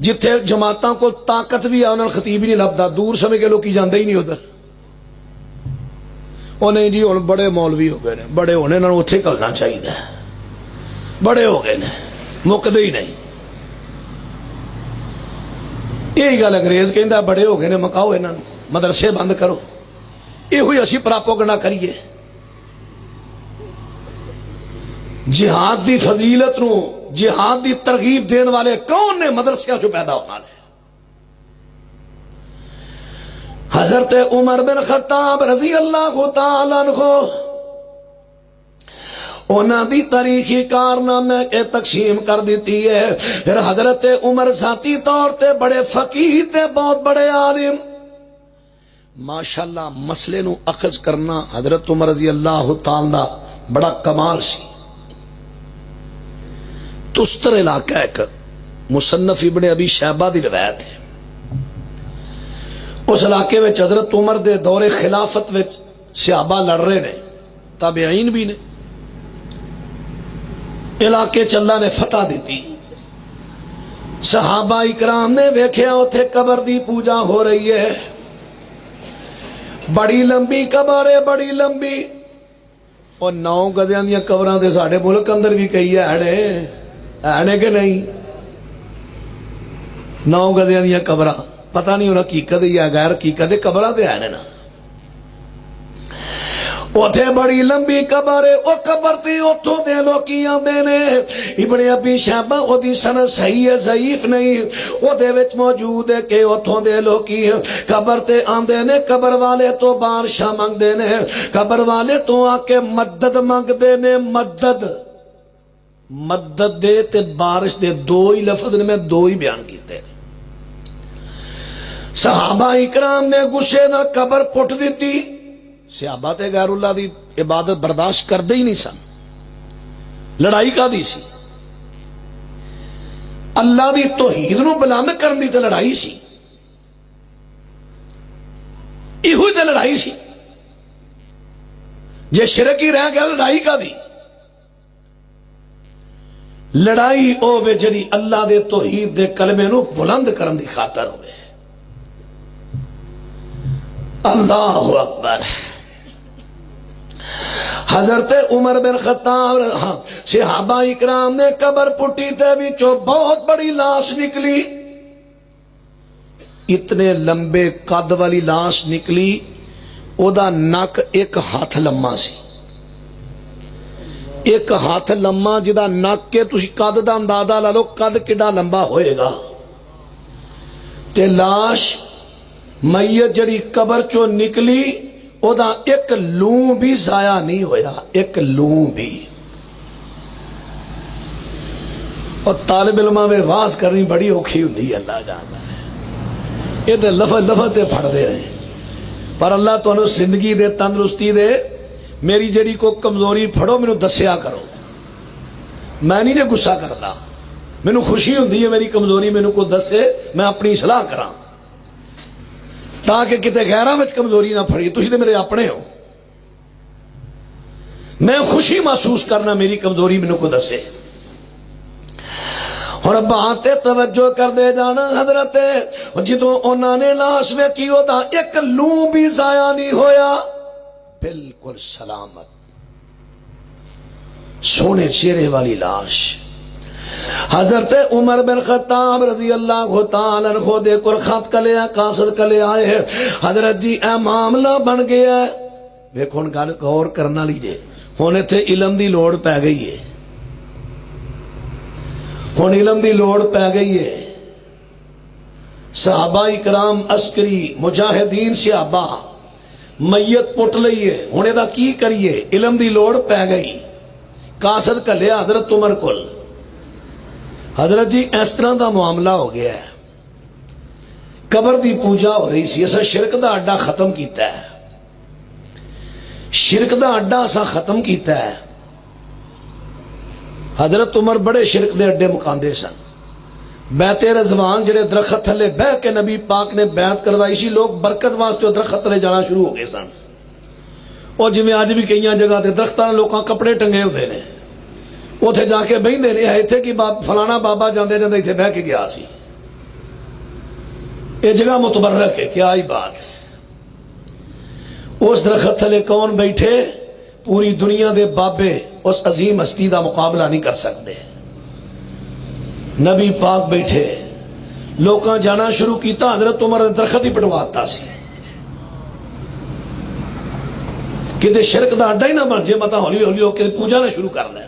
جتھے جماعتاں کول طاقت بھی ہے انہاں خطیب ہی نہیں لبدا دور سمجھ کے لوکی جاندے ہی نہیں ادھر وہ نہیں جی ہن بڑے مولوی ہو گئے نے بڑے ہونے انہاں نوں اوتھے کلنا چاہیے بڑے ہو گئے نے مکدے ہی نہیں یہی گل انگریز کہندا بڑے ہو گئے نے مکاؤ انہاں نوں مدرسے بند کرو یہ ہوئی اسی پراپوگنڈا کریے جہاد دی فضیلت نو جہاد دی ترغیب دین والے کون نے مدرسے جو پیدا ہونا لے حضرت عمر بن خطاب رضی اللہ تعالیٰ عنہ انہاں دی تاریخی کارنامے کے تقسیم کر دیتی ہے پھر حضرت عمر ذاتی طور تے بڑے فقیہ تے بہت بڑے عالم ماشاءاللہ مسئلے نو اخذ کرنا حضرت عمر رضی اللہ تعالیٰ بڑا کمال سی تستر علاقہ ایک مصنف ابن ابی شیبہ دی روایت ہے اس علاقے میں حضرت عمر دے دور خلافت میں صحابہ لڑ رہے نے تابعین بھی نے علاقے چلا نے فتح دیتی صحابہ اکرام نے ویکھیا اوتھے قبر دی پوجا ہو رہی ہے بڑی لمبی قبر ہے بڑی لمبی اور 9 گزیاں دیاں قبراں تے ساڈے ملک اندر بھی کئی ہے کہ نہیں 9 گزیاں دیاں قبراں پتہ نہیں انہاں حقیقت یا غیر حقیقت قبراں تے ہے نا اوتھے بڑی لمبی قبر ہے او قبر تے اوتھوں دے لوکی آندے نے ابن ابی شیبہ او دی سند صحیح ہے ضعیف نہیں او دے وچ موجود ہے کہ اوتھوں دے لوکی قبر تے آندے نے قبر والے تو بارشاں منگدے نے قبر والے تو آ کے مدد منگدے نے مدد دے تے بارش دے 2 ہی لفظ نے میں 2 ہی بیان کیتے صحابہ اکرام نے غصے نہ قبر پٹ دیتی صحابہ تے غیر اللہ دی عبادت برداشت کردے ہی نہیں سن لڑائی کا دی سی اللہ دی توحید نو بلند کرن دی تے لڑائی سی ایہو تے لڑائی سی جے شرک ہی رہ گیا لڑائی کا دی لڑائی او وے جڑی اللہ دے توحید دے کلمے نو بلند کرن دی خاطر ہوئے اللہ اکبر حضرت عمر بن خطاب صحابہ اکرام نے قبر پٹی تے وچوں بہت بڑی لاش نکلی اتنے لمبے قد والی لاش نکلی او دا نک 1 ہاتھ لمبا سی 1 ہاتھ لمبا جدا نک کے تسی قد دا اندازہ لا لو قد کڈا لمبا ہوئے گا تے لاش میت جڑی قبر چو نکلی او دا 1 لوں بھی ضائع نہیں ہویا 1 لوں بھی اور طالب علماء میں واز کرنی بڑی اوکھی ہوندی اللہ جانتا ہے یہ تے لفظ تے پھڑ دے رہے پر اللہ تو انہوں زندگی دے تندرستی دے میری جڑی کو کمزوری پھڑو میں دسیا کرو میں نہیں نے غصہ کرتا میں خوشی ہوندی ہے میری کمزوری میں کو دسے میں اپنی اصلاح کراں تاکہ کتے غیراں وچ کمزوری نہ پھڑی تسی تے میرے اپنے ہو میں خوشی محسوس کرنا میری کمزوری میں کو دسے اور بات توجہ کر دے جانا حضرت جدوں انہاں نے لاش ویکھی او دا 1 لوں بھی ضائع نہیں ہویا بالکل سلامت سونے چہرے والی لاش. حضرت عمر بن خطاب رضی اللہ تعالی عنہ دے کول خط کلیا قاصد کلے آئے. حضرت جی اے معاملہ بن گیا ہے. ویکھو ہن گل غور کرن والی جے. ہن ایتھے علم دی لوڑ پی گئی ہے. ہن علم دی لوڑ پی گئی ہے. صحابہ اکرام عسکری مجاہدین صحابہ میت پٹ لئیے. ہن ادا کی کریے؟ علم دی لوڑ پی گئی. قاصد کلیا حضرت عمر کول. حضرت جی اس طرح دا معاملہ ہو گیا ہے. قبر دی پوجا ہو رہی سی. اسا شرک دا اڈا ختم کیتا ہے. شرک دا اڈا اسا ختم کیتا ہے. حضرت عمر بڑے شرک دے اڈے مکاندے سن. بیت رضوان جڑے درخت تھلے بہ کے نبی پاک نے بیعت کروائی سی، لوگ برکت واسطے درخت تھلے جانا شروع ہو گئے سن. اور جویں اج بھی کئی جگہ تے درختاں لوکاں کپڑے ٹنگے ہوندے نے، اوتھے جا کے بہندے نے. ایتھے کی فلانا بابا جاندے جاندے ایتھے بہ کے گیا سی. یہ جگہ متبرک ہے. کیا ہی بات ہے. اس درخت تھلے کون بیٹھے؟ پوری دنیا دے بابے اس عظیم ہستی دا مقابلہ نہیں کر سکتے. نبی پاک بیٹھے، لوکاں جانا شروع کیتا. حضرت عمر درخت ہی پٹواتا سی کہ شرک دا اڈا ہی نہ بن جے. متا ہولی ہولی لوگ پوجا نہ شروع کر لیں.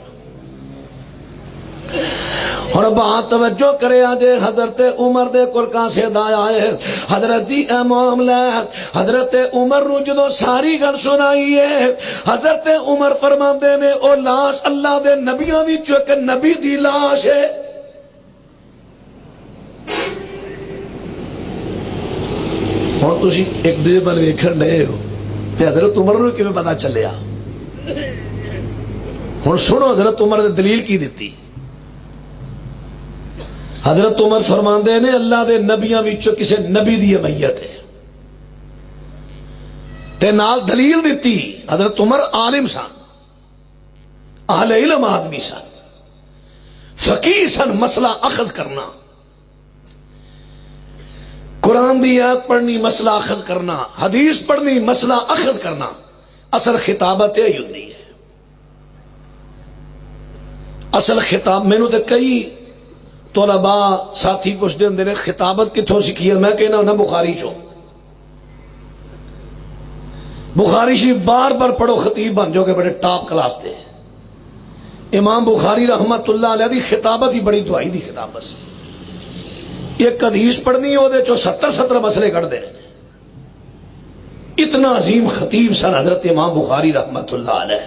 اور بات توجہ کرے آجے. حضرت عمر دے کول قاصد آیا ہے. حضرت جی اے معاملہ. حضرت عمر نو جدو ساری گل سنائی ہے، حضرت عمر فرماندے نے او لاش اللہ دے نبیوں وچوں ایک نبی دی لاش ہے. ہن تسی ایک دوجے ول ویکھن ڈے ہو تے حضرت عمر نو کیویں پتہ چلیا؟ ہن سنو حضرت عمر نے دلیل کی دیتی. حضرت عمر فرماندے نے اللہ دے نبیاں وچوں کسے نبی دی میت ہے تے نال دلیل دیتی. حضرت عمر عالم سن، اہل علم آدمی سن، فقیہ سن. مسئلہ اخذ کرنا، قرآن دی آیت پڑھنی مسئلہ اخذ کرنا، حدیث پڑھنی مسئلہ اخذ کرنا، اصل خطابت یہی ہوندی ہے. اصل خطاب مینوں تے کئی طلباء ساتھی پوچھتے ہوندے نے خطابت کتھوں سیکھی ہے؟ میں کہنا ہونا بخاری چوں. بخاری شریف بار بار پڑھو، خطیب بن جاؤ گے بڑے ٹاپ کلاس دے. امام بخاری رحمت اللہ علیہ دی خطابت ہی بڑی دعائی دی خطابت سی. ایک حدیث پڑھنی ہو دے چو 70 مسئلے کر دے. اتنا عظیم خطیب سن حضرت امام بخاری رحمت اللہ علیہ.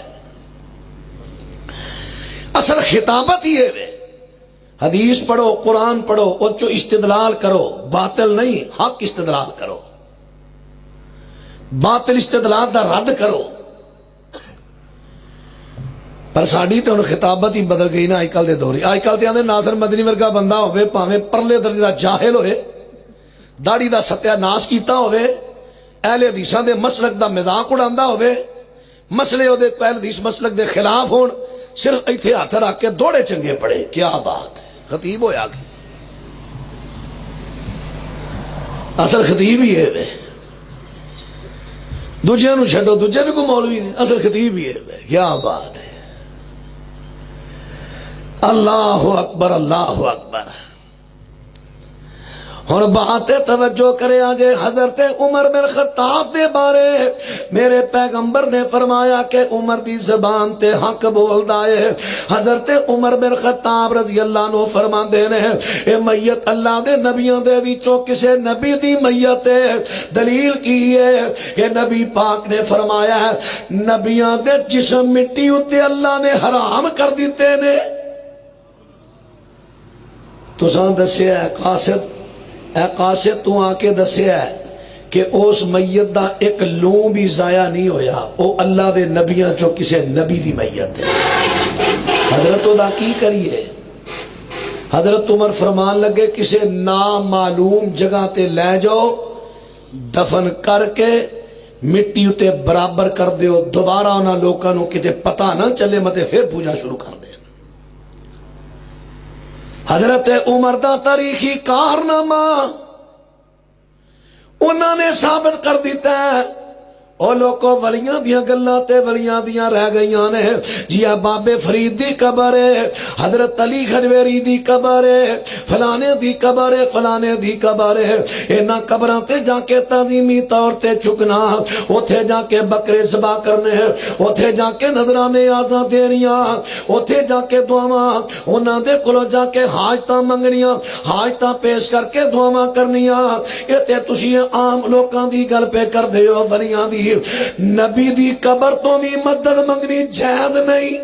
اصل خطابت ہی ہے. حدیث پڑھو، قرآن پڑھو، اور جو استدلال کرو، باطل نہیں حق استدلال کرو، باطل استدلال دا رد کرو. پر ساڑی تو خطابت ہی بدل گئی نا. آج کل دے دوری آج کل تے ناصر مدنی ورگا بندہ ہوئے پاویں پرلے درجے دا جاہل ہوئے، داڑھی دا ستیہ ناش کیتا ہوئے، اہل حدیثاں دے مسلک دا مذاق اڑاندا ہوئے، مسئلے او دے اہل حدیث مسلک دے خلاف ہون، صرف ایتھے ہاتھ رکھ کے دوڑے چنگے پڑے. کیا بات ہے. خطیب ہویا گئے. اصل خطیب ہی ہے. دوجے نو چھڈو، دوجے بھی کوئی مولوی نہیں، اصل خطیب ہی ہے. کیا بات ہے. اللہ اکبر، اللہ اکبر. اور بات توجہ کرے آجے. حضرت عمر بن خطاب دے بارے میرے پیغمبر نے فرمایا کہ عمر دی زبان تے حق بولدا ہے. حضرت عمر بن خطاب رضی اللہ عنہ فرماندے نے اے میت اللہ دے نبیوں دے وچوں کسے نبی دی میت ہے. دلیل کی ہے کہ نبی پاک نے فرمایا نبیوں دے جسم مٹی اتے اللہ نے حرام کر دیتے نے. تساں دسیا ہے قاصد، اے قاصد تو آ کے دسیا ہے کہ اس میت دا ایک لوں بھی ضائع نہیں ہویا، او اللہ دے نبیاں چو کسے نبی دی میت ہے. حضرت دا کی کریے؟ حضرت عمر فرمان لگے کسے نامعلوم جگہ تے لے جاؤ، دفن کر کے مٹی اتے برابر کر دیو، دوبارہ انہاں لوکاں نو کتے پتہ نہ چلے متے پھر پوجا شروع کر دے. حضرت عمر دا تاریخی کارنامہ انہوں نے ثابت کر دیتا ہے. او لوکو ولیاں دیاں گلاں تے ولیاں دیاں رہ گئیاں نے جی بابے فرید دی قبر ہے، حضرت علی خجویری دی قبر ہے، فلانے دی قبر ہے، فلانے دی قبر ہے، انہاں قبراں تے جا کے تعظیمی طور تے چکنا، اوتھے جا کے بکرے ذبح کرنے، اوتھے جا کے نذرانے آزاں دینیاں، اوتھے جا کے دعاواں انہاں دے کولوں جا کے حاجتاں منگنیاں، حاجتاں پیش کر کے دعاواں کرنیاں۔ اے تے تسی عام لوکاں دی گل پہ کر دے ہو، ولیاں دی نبی دی قبر تو بھی مدد منگنی جائز نہیں۔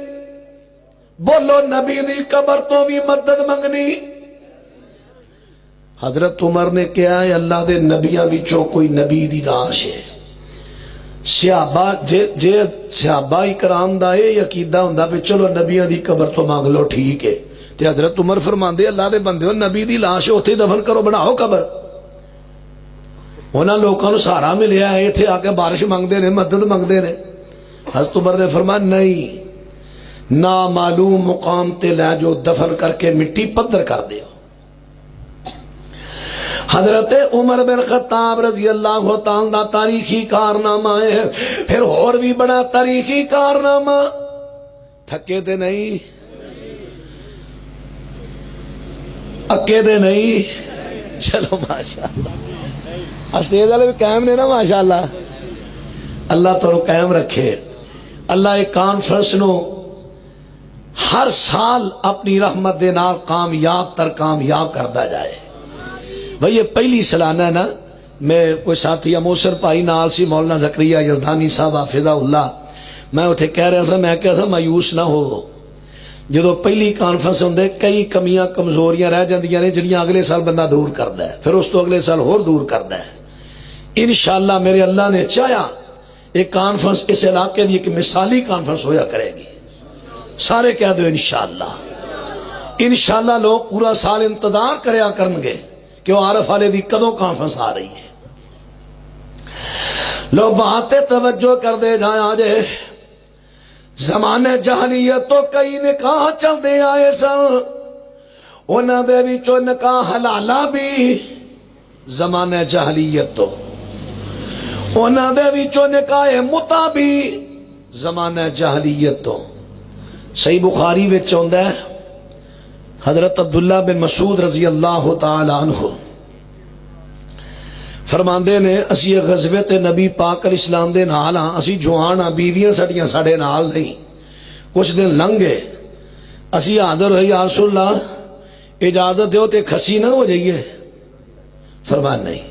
بولو نبی دی قبر تو بھی مدد منگنی۔ حضرت عمر نے کہا ہے اللہ دے نبیاں وچوں کوئی نبی دی لاش ہے، صحابہ جے صحابہ کرام دا اے عقیدہ ہوندا پہ چلو نبیاں دی قبر تو مانگ لو ٹھیک ہے، تے حضرت عمر فرماندے اللہ دے بندیو نبی دی لاش اوتھے دفن کرو، بناؤ قبر۔ انہاں لوکاں نوں سہارا ملیا ہے، ایتھے آ کے بارش منگدے نے، مدد منگدے نے۔ حضرت عمر نے فرمایا نہیں، نامعلوم مقام تے لے جو دفن کر کے مٹی پدر کر دیو۔ حضرت عمر بن خطاب رضی اللہ تعالیٰ تاریخی کارنامہ ہے، پھر اور بھی بڑا تاریخی کارنامہ، تھکے تے نہیں، اکے تے نہیں، چلو ماشاءاللہ اسٹیج والے بھی قائم نے نا ماشاءاللہ، اللہ تو قائم رکھے۔ اللہ ایک کانفرنس نو ہر سال اپنی رحمت دے نال کامیاب تر کامیاب کرتا جائے۔ بھئی یہ پہلی سالانہ ہے نا، میں کوئی ساتھی موسر بھائی نال سی مولانا زکریا یزدانی صاحب حافظہ اللہ، میں اتھے کہہ رہا سا، میں کہا سا مایوس نہ ہو، جدو پہلی کانفرنس ہوندے کئی کمیاں کمزوریاں رہ جاندیاں نے جڑیاں اگلے سال بندہ دور کردا ہے، پھر اس تو اگلے سال اور دور کردا ہے۔ انشاءاللہ میرے اللہ نے چاہیا ایک کانفرنس اس علاقے دی ایک مثالی کانفرنس ہویا کرے گی، سارے کہہ دو انشاءاللہ۔ انشاءاللہ لوگ پورا سال انتظار کریا کرنگے کہ وہ عارف والے دی کدوں کانفرنس آ رہی ہے۔ لوگ باتیں توجہ کر دے جائیں آجے، زمانے جہلیت تو کئی نکاح چل دے آئے سن، انہاں دے وچوں نکاح حلالہ بھی، زمانے جہلیت تو انہاں دے وچوں نکاح متع بھی، زمانے جہلیت تو۔ صحیح بخاری وچ ہوندا ہے حضرت عبداللہ بن مسعود رضی اللہ تعالی عنہ فرماندے نے اسی غزوے تے نبی پاک علیہ السلام دے نال ہاں، اسی جوان ہاں، بیویاں ساڈیاں ساڈے نال نہیں، کچھ دن لنگ گئے، اسی حاضر ہوئی یا رسول اللہ اجازت دیو تے کھسی نہ ہو جائیے؟ فرمایا نہیں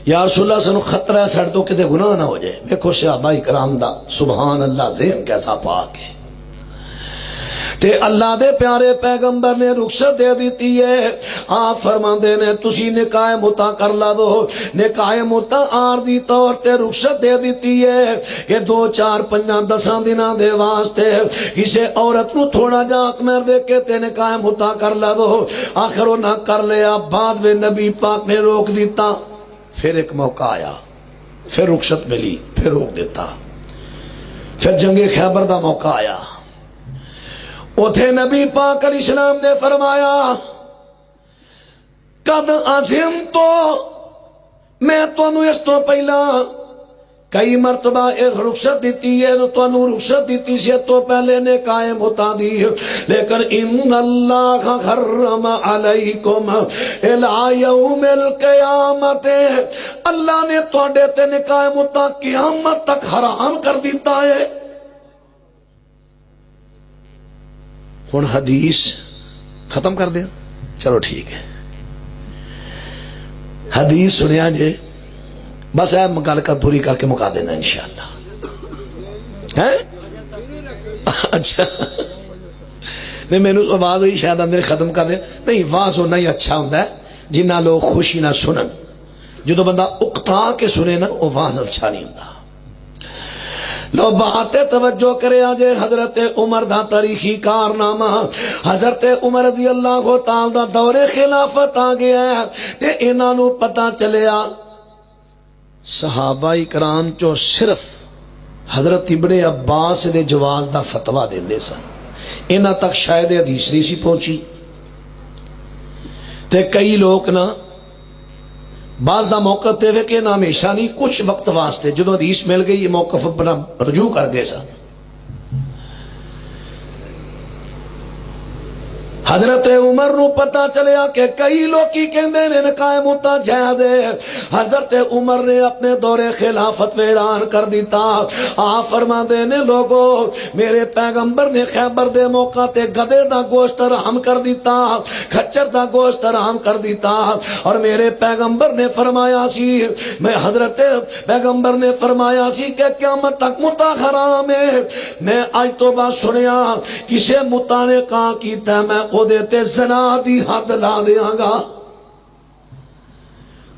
یا رسول اللہ سنو خطرہ ہے سڑ تو کتے گناہ نہ ہو جائے۔ دیکھو صحابہ کرام دا سبحان اللہ ذہن کیسا پاک ہے، تے اللہ دے پیارے پیغمبر نے رخصت دے دیتی ہے۔ آپ فرماندے نے تسی نکاح متع کر لو، نکاح متع عارضی طور تے رخصت دے دیتی ہے کہ 2 4 5 10 دناں دے واسطے کسے عورت نو تھوڑا جا اکمر دے کے تے نکاح متع کر لو۔ آخر وہ نہ کر لیا، بعد میں نبی پاک نے روک دیتا، پھر ایک موقع آیا، پھر رخصت ملی، پھر روک دیتا، پھر جنگ خیبر دا موقع آیا، اتھے نبی پاک علیہ السلام نے فرمایا قد عظیم تو میں تانوں اس تو پہلا کئی مرتبہ ایک رخصت دیتی ہے، تانوں رخصت دیتی سے تو پہلے نے قائم ہوتا دی، لیکن ان اللہ حرم علیکم الی یوم القیامت، اللہ نے تواڈے تے نکاح متع قیامت تک حرام کر دیتا ہے۔ ہن حدیث ختم کر دیا، چلو ٹھیک ہے، حدیث سنیا جے، بس ہے گل کر پوری کر کے مکا دینا انشاءاللہ۔ اچھا نہیں مینوں آواز ہوئی شاید اندر ختم کر دے، نہیں واز ہونا ہی اچھا ہوتا ہے جنہ لوگ خوشی نہ سنن، جدو بندہ اکتا کے سنے نا وہ واز اچھا نہیں ہوتا۔ لو باتیں توجہ کرے آجے حضرت عمر دا تاریخی کارنامہ، حضرت عمر رضی اللہ تعالی دا دور خلافت آ گیا ہے تے انہاں نو پتہ چلیا صحابہ کرام چو صرف حضرت ابن عباس دے جواز دا فتویٰ دیندے سن، انہاں تک شاید حدیث نہیں سی پہنچی، تے کئی لوگ نا بعض دا موقف تے وے کہ نہ ہمیشہ نہیں، کچھ وقت واسطے جدو حدیث مل گئی یہ موقف اپنا رجوع کر گئے سن۔ حضرت عمر نو پتا چلیا کہ کئی لوکی کہندے نے نکاح متا جائز ہے۔ حضرت عمر نے اپنے دور خلافت میں اعلان کر دیتا، آپ فرماندے نے لوگو میرے پیغمبر نے خیبر دے موقع تے گدے دا گوشت حرام کر دیتا، کھچر دا گوشت حرام کر دیتا، اور میرے پیغمبر نے فرمایا سی، میں حضرت پیغمبر نے فرمایا سی کہ قیامت تک متا حرام ہے۔ میں آج تو بات سنیا کسے متا نے کہا کیتا میں او دیتے زنا دی حد لا دیاں گا۔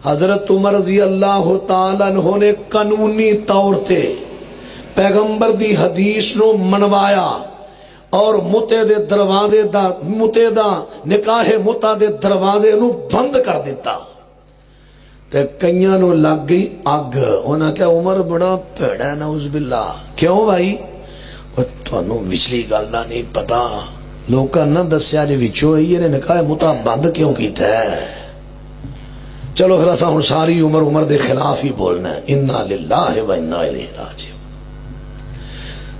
حضرت عمر رضی اللہ تعالیٰ عنہ نے قانونی طور تے پیغمبر دی حدیث نو منوایا اور متے دے دروازے دا متے دا نکاح متا دے دروازے نو بند کر دیتا۔ تے کئیاں نو لگ گئی اگ، انہاں کہا عمر بڑا پیڑا ہے نعوذ باللہ۔ کیوں بھائی؟ تانوں وچلی گل دا نہیں پتا، لوکاں نہ دسیا جے وچوں یہ نے نکاح متا بند کیوں کیتا ہے۔ چلو پھر اساں ہن ساری عمر دے خلاف ہی بولنا ہے، انا للہ و انا الیہ راجعون۔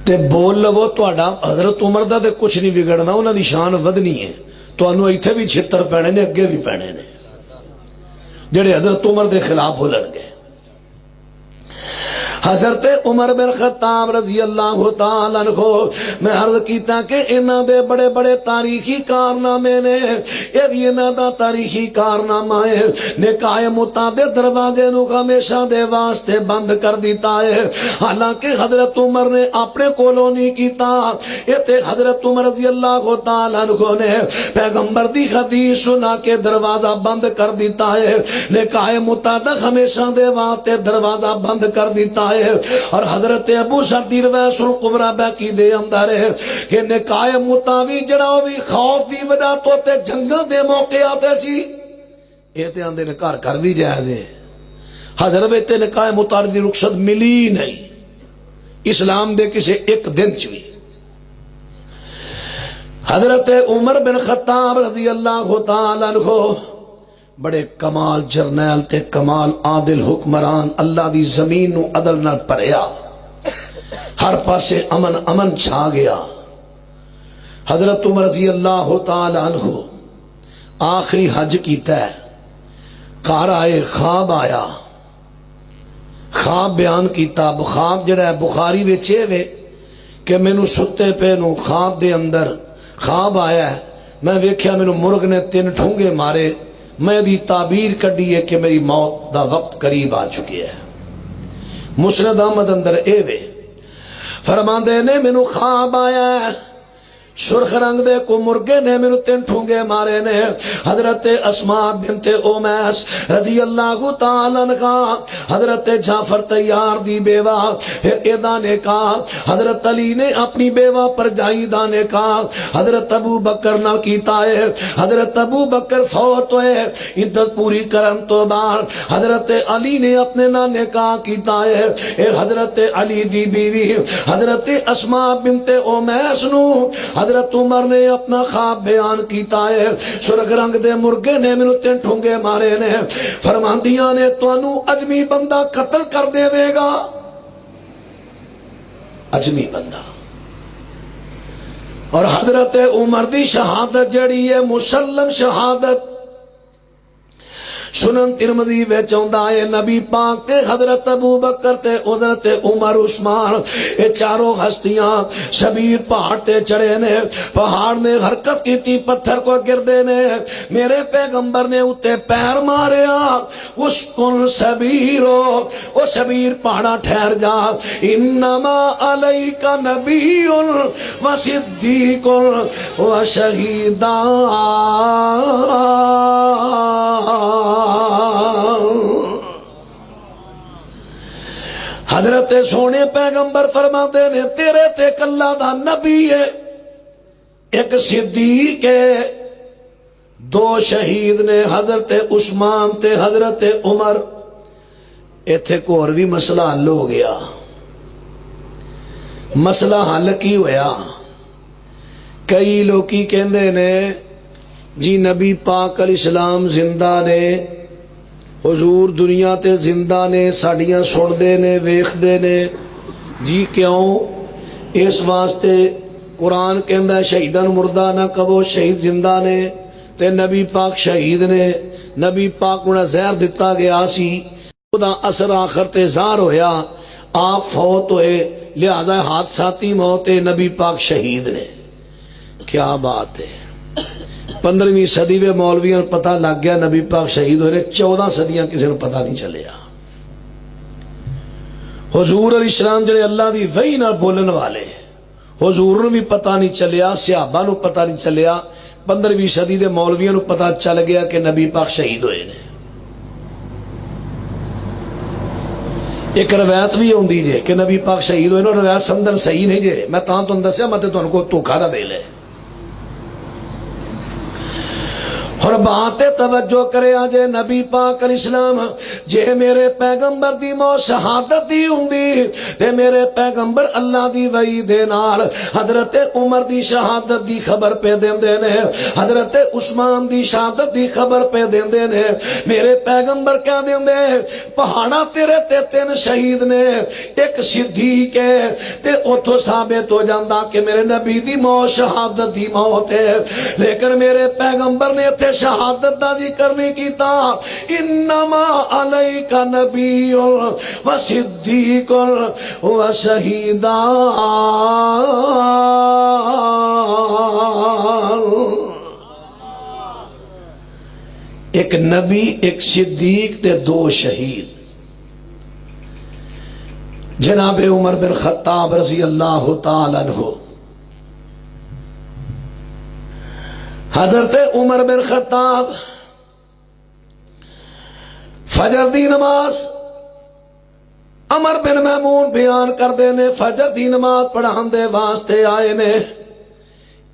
تے بول لو تہاڈا حضرت عمر دا تے کچھ نہیں بگڑنا، انہاں دی شان ودنی ہے، تانوں ایتھے بھی چھتر پینے نے، اگے بھی پینے نے جڑے حضرت عمر دے خلاف بولن گے۔ حضرت عمر بن خطاب رضی اللہ تعالیٰ عنہ میں عرض کیتا کہ انہاں دے بڑے بڑے تاریخی کارنامے نے، یہ بھی انہاں دا تاریخی کارنامہ ہے، نکاح متا دے دروازے نو ہمیشہ دے واسطے بند کر دیتا ہے۔ حالانکہ حضرت عمر نے اپنے کولوں نہیں کیتا، یہ تے حضرت عمر رضی اللہ تعالیٰ عنہ نے پیغمبر دی حدیث سنا کے دروازہ بند کر دیتا ہے، نکاح متا دا ہمیشہ دے واسطے دروازہ بند کر دیتا ہے۔ اور حضرت ابو سردی روایت الکبریٰ باقی دے اندر ہے کہ نکاح متاوی جڑا بھی خوف دی وجہ تو تے جنگاں دے موقع آتے سی، یہ تے آندے نے گھر گھر بھی جائز ہے۔ حضرت تے نکاح متعارف دی رخصت ملی نہیں اسلام دے کسے ایک دن چوی۔ حضرت عمر بن خطاب رضی اللہ تعالیٰ عنہ بڑے کمال جرنیل تے کمال عادل حکمران، اللہ دی زمین نو عدل نہ پریا، ہر پاسے امن امن چھا گیا۔ حضرت عمر رضی اللہ تعالی عنہ آخری حج کیتا ہے، گھر آئے خواب آیا، خواب بیان کیتا، خواب جڑا ہے بخاری وچے وے کہ مینوں ستے پے نو خواب دے اندر خواب آیا ہے، میں ویکھیا مینوں مرغ نے 3 ٹھونگے مارے، میں دی تعبیر کڈی ہے کہ میری موت دا وقت قریب آ چکی ہے۔ مسند احمد اندر اے وے فرماندے نے مینوں خواب آیا ہے، سرخ رنگ دے کو مرغے نے مینوں 3 ٹھونگے مارے نے۔ حضرت اسماء بنت امیس رضی اللہ تعالیٰ عنہ حضرت جعفر طیار دی بیوہ، پھر ایدا نے کہا حضرت علی نے اپنی بیوہ پر جائیدہ نے کہا حضرت ابو بکر نہ کیتا ہے۔ حضرت ابو بکر فوت ہوئے، عدت پوری کرن تو بعد حضرت علی نے اپنے نانے کہا کیتا ہے۔ اے حضرت علی دی بیوی حضرت اسماء بنت امیس نو حضرت عمر نے اپنا خواب بیان کیتا ہے، سرخ رنگ دے مرغے نے مینوں 3 ٹھونگے مارے نے، فرماندیاں نے تانوں اجمی بندہ قتل کر دے وے گا، اجمی بندہ۔ اور حضرت عمر دی شہادت جڑی ہے مسلم شہادت، سنن ترمذی وچ آندا ہے نبی پاک تے حضرت ابو بکر تے حضرت عمر عثمان یہ چاروں ہستیاں شبیر پہاڑ تے چڑھے نے، پہاڑ نے حرکت کیتی، پتھر کو گردے نے، میرے پیغمبر نے اتے پیر ماریا، اس کن شبیرو او شبیر پہاڑا ٹھہر جا، انما علیک نبی و صدیق و شہیدان۔ حضرت سونے پیغمبر فرماتے نے تیرے تے کلا دا نبی ہے، ایک صدیق ہے، 2 شہید نے حضرت عثمان تے حضرت عمر۔ ایتھے کو اور بھی مسئلہ حل ہو گیا۔ مسئلہ حل کی ہویا؟ کئی لوکی کہندے نے جی نبی پاک علیہ السلام زندہ نے، حضور دنیا تے زندہ نے، ساڈیاں سنتے نے، ویکھدے نے جی کیوں؟ اس واسطے قرآن کہندا ہے شہیداں مردہ نہ کہو، شہید زندہ نے، تے نبی پاک شہید نے، نبی پاک نوں زہر دتا گیا سی، خدا اثر آخر تے ظاہر ہویا، آپ فوت ہوئے، لہذا حادثاتی موت، نبی پاک شہید نے۔ کیا بات ہے! 15ویں صدی میں مولویاں پتہ لگ گیا نبی پاک شہید ہوئے، 14 صدیاں کسی نے پتہ نہیں چلیا۔ حضور علیہ السلام جڑے اللہ دی وحی نال بولن والے، حضور نوں بھی پتہ نہیں چلیا، صحابہ نوں پتہ نہیں چلیا، 15ویں صدی دے مولویاں نوں پتہ چل گیا کہ نبی پاک شہید ہوئے نے۔ ایک روایت بھی ہوندی جے کہ نبی پاک شہید ہوئے نے، روایت سندن صحیح نہیں جے، میں تاں تانوں دسیا میں تے تانوں کو دھوکا نہ دے لے۔ اور بات توجہ کرے آجے نبی پاک علیہ السلام جے میرے پیغمبر دی موت شہادت دی ہوندی تے میرے پیغمبر اللہ دی وحی دے نال حضرت عمر دی شہادت دی خبر پہ دیندے نے، حضرت عثمان دی شہادت دی خبر پہ دیندے نے۔ میرے پیغمبر کیا دیندے؟ پہاڑا تیرے تے 3 شہید نے، ایک صدیق ہے، تے اتھو ثابت ہو جاندا کہ میرے نبی دی موت شہادت دی موت ہے، لیکن میرے پیغمبر نے تے شہادت دا ذکر نہیں کیتا۔ انما علیک نبی و صدیق و شہیدان، ایک نبی، ایک صدیق تے 2 شہید۔ جناب عمر بن خطاب رضی اللہ تعالی عنہ، حضرت عمر بن خطاب فجر دی نماز، عمر بن میمون بیان کر دے نے فجر دی نماز پڑھان دے واسطے آئے نے۔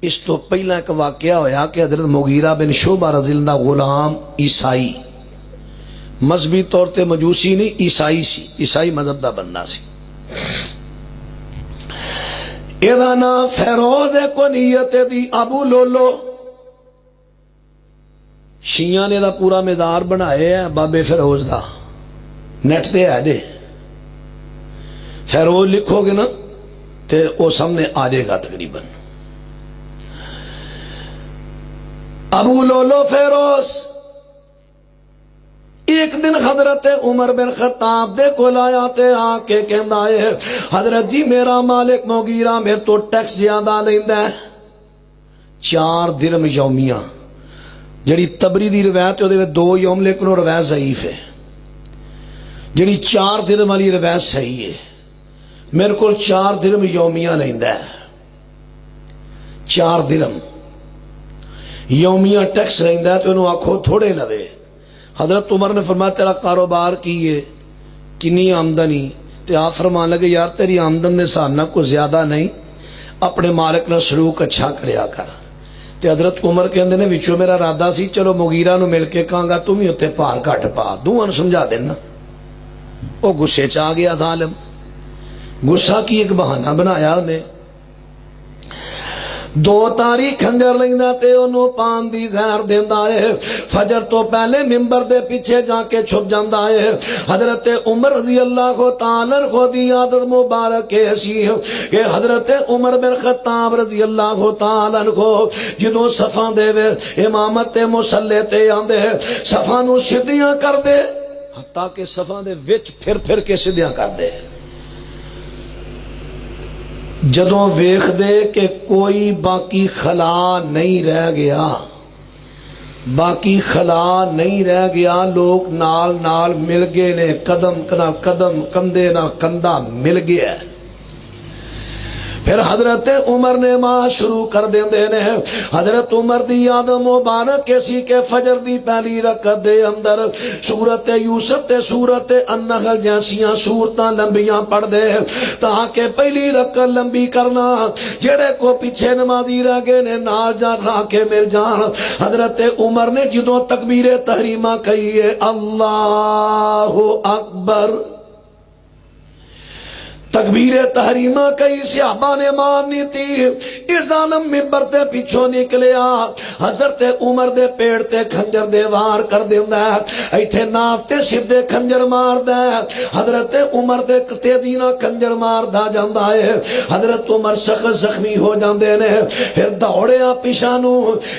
اس تو پہلا ایک واقعہ ہویا کہ حضرت مغیرہ بن شعبہ رضی اللہ عنہ غلام عیسائی، مذہبی طور تے مجوسی نہیں، عیسائی سی، عیسائی مذہب دا بندہ سی۔ ایدہ نام فیروز کو نیت دی ابو لولو، شیعہ نے دا پورا مزار بنائے ہے بابے فیروز دا، نیٹ تے ہے جے، فیروز لکھو گے نا تے وہ سامنے آ جائے گا تقریباً۔ ابو لولو فیروز ایک دن حضرت عمر بن خطاب دے کو لایا تے آ کے کہندا ہے حضرت جی میرا مالک مغیرہ میرے تو ٹیکس زیادہ لیندا ہے، 4 درم یومیہ، جڑی تبری دی روایت ہے 2 یوم، لیکن وہ روایت ضعیف ہے، جڑی 4 درم والی روایت صحیح ہے۔ میرے کو 4 درم یومیہ لیندا ہے، 4 درم یومیہ ٹیکس لیندا ہے، تو انہوں آکھو تھوڑے لوے۔ حضرت عمر نے فرمایا تیرا کاروبار کی ہے، کنی آمدنی؟ تے آپ فرمان لگے یار تیری آمدن دے سامنا کو زیادہ نہیں، اپنے مالک نے سلوک اچھا کریا کر۔ تے حضرت عمر کے اندر نے وچوں میرا ارادہ سی چلو مغیرہ نو مل کے کہاں گا تم ہی اتنے پار گھٹ پا، دوہاں سمجھا دینا۔ وہ غصے چ آ گیا ظالم، غصہ کی ایک بہانہ بنایا انہیں، 2 تاری کھنجر لیندا تے انہوں پان دی زہر دیندا ہے، فجر تو پہلے ممبر دے پیچھے جا کے چھپ جاندا ہے۔ حضرت عمر رضی اللہ تعالی عنہ دی عادت مبارک ایسی ہے کہ حضرت عمر بن خطاب رضی اللہ تعالی عنہ جدوں صفاں دے وے امامت تے مصلی تے آندے صفاں نو سیدھیاں کر دے، حتیٰ کہ صفاں دے وچ پھر کے سیدھیاں کر دے۔ جدوں ویکھ دے کہ کوئی باقی خلا نہیں رہ گیا، باقی خلا نہیں رہ گیا، لوگ نال نال مل گئے نے، قدم نال قدم، کندھے نال کندھا مل گیا ہے۔ پھر حضرت عمر نے ماں شروع کر دیندے نے۔ حضرت عمر دی یاد مبارک ایسی کہ فجر دی پہلی رکعت دے اندر سورت یوسف تے سورت النحل جیسیاں سورتاں لمبیاں پڑھ دے تاکہ پہلی رکعت لمبی کرنا، جڑے کو پیچھے نمازی رہ گئے نے نال جان راہ کے مل جان۔ حضرت عمر نے جدوں تکبیر تحریمہ کہی ہے اللہ اکبر، تکبیر تحریمہ کئی صحابہ نے ماننی تھی. اس عالم ممبر تے پیچھوں نکلیا حضرت عمر دے پیڑ تے خنجر دے وار کر دیندا ہے. ایتھے ناف تے سیدھے خنجر ماردا ہے. حضرت عمر دے تیزی نال خنجر ماردا جاندا ہے. حضرت عمر سخت زخمی ہو جاندے نے. پھر دوڑیا پیچھے نو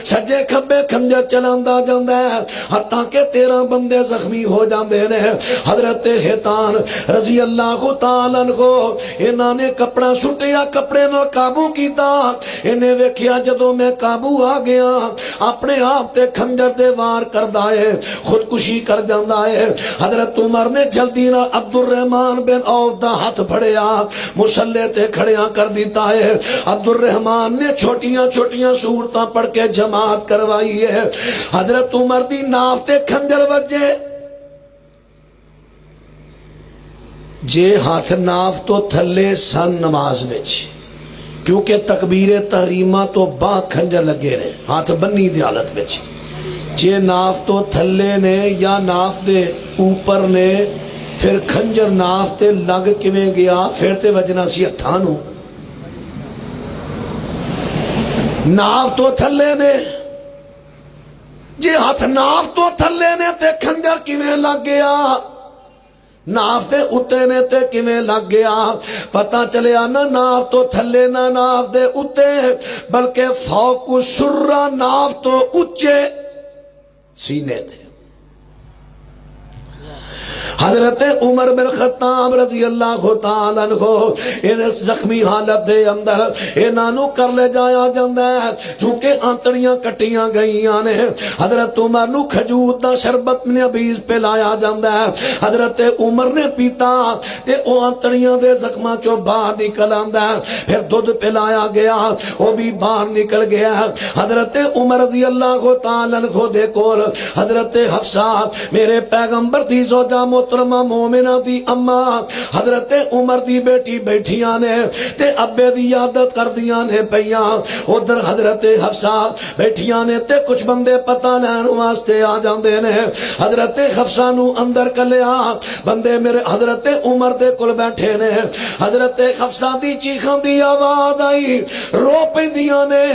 سجے کھبے خنجر چلاندا جاندا ہے حتاں کہ 13 بندے زخمی ہو جاندے نے. حضرت حیتان رضی اللہ تعالی عنہ انہاں نے کپڑا سٹیا کپڑے نال قابو کیتا. انہیں ویکھیا جدوں میں قابو آ گیا اپنے آپ تے خنجر دے وار کردا ہے خودکشی کر جاندا ہے. حضرت عمر نے جلدی نال عبد الرحمن بن عوف دا ہاتھ پھڑیا مصلی تے کھڑیاں کر دیتا ہے. عبد الرحمن نے چھوٹیاں چھوٹیاں سورتاں پڑھ کے جماعت کروائی ہے. حضرت عمر دی ناف تے خنجر وجے جے ہاتھ ناف تو تھلے سن نماز وچ کیونکہ تکبیر تحریمہ تو بعد خنجر لگے نے ہاتھ بنی دی حالت وچ. جے ناف تو تھلے نے یا ناف دے اوپر نے پھر خنجر ناف تے لگ کیویں گیا پھر تے وجنا سی ہتھاں نو. ناف تو تھلے نے جے ہاتھ ناف تو تھلے نے تے خنجر کیویں لگ گیا ناف تے اتے نے تے کیویں لگ گیا. پتہ چلیا نہ ناف تو تھلے نہ ناف دے اتے بلکہ فوق السرہ ناف تو اچے سینے تے. حضرت عمر بن خطاب رضی اللہ تعالی عنہ ان زخمی حالت دے اندر انہاں نو کر لے جایا جاندا ہے چونکہ آنتڑیاں کٹیاں گئیاں نے. حضرت عمر نو کھجور دا شربت نبیذ پلایا جاندا ہے. حضرت عمر نے پیتا تے او آنتڑیاں دے زخماں چوں باہر نکل آندا ہے. پھر دودھ پلایا گیا او بھی باہر نکل گیا. حضرت عمر رضی اللہ تعالی عنہ دے کول حضرت حفصہ میرے پیغمبر دی زوجہ محترمہ مومنہ دی اماں حضرت عمر دی بیٹی بیٹھیاں نے تے ابے دی عادت کر دیاں نے پیاں. ادھر حضرت حفصہ بیٹھیاں نے تے کچھ بندے پتہ لین واسطے آ جاندے نے. حضرت حفصہ نو اندر کلیا بندے میرے حضرت عمر دے کول بیٹھے نے. حضرت حفصہ دی چیخاں دی آواز آئی رو پیندیاں نے.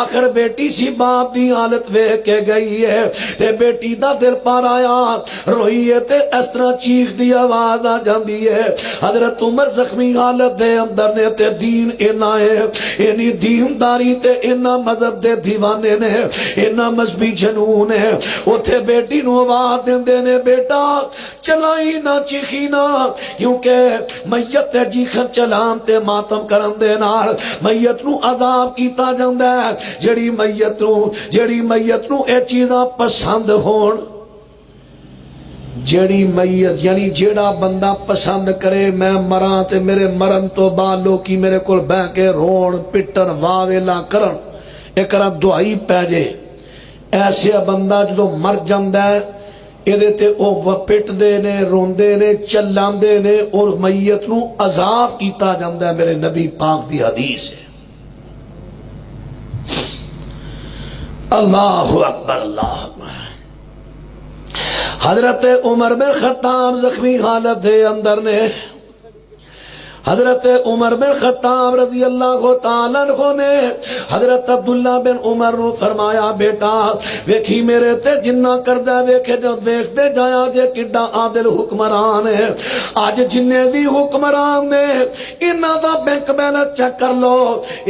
آخر بیٹی سی باپ دی حالت ویکھ کے گئی ہے تے بیٹی دا دل پر آیا روئی ہے تے اس طرح چیخ دی آواز آ جاندی ہے. حضرت عمر زخمی حالت دے اندر نے تے دین اینا ہے اینی دینداری تے اینا مذہب دے دیوانے نے اینا مذہبی جنون ہے. اوتھے بیٹی نو آواز دیندے نے بیٹا چلائی نہ چیخی نہ کیونکہ میت تے جیخن چلان تے ماتم کرن دے نال میت نو عذاب کیتا جاندا ہے. جڑی میت نو اے چیزاں پسند ہون جیڑی میت یعنی جیڑا بندہ پسند کرے میں مراں تے میرے مرن تو بعد لوکی میرے کول بہ کے رون پٹن واویلا کرن ایک را دعائی پہ جے ایسے بندہ جدو مر جاندا ہے ایدے تے او پٹ دے نے روندے نے چلاندے نے اور میت نو عذاب کیتا جاندا ہے. میرے نبی پاک دی حدیث ہے. اللہ اکبر اللہ اکبر. حضرت عمر بن خطاب زخمی حالت دے اندر نے حضرت عمر بن خطاب رضی اللہ تعالیٰ عنہ نے حضرت عبداللہ بن عمر نو فرمایا بیٹا ویکھی میرے تے جنہ کردہ ویکھے جب ویکھتے جایا جے کڈا عادل حکمران ہے. آج جننے بھی حکمران نے انہاں دا بینک بیلنس چیک کر لو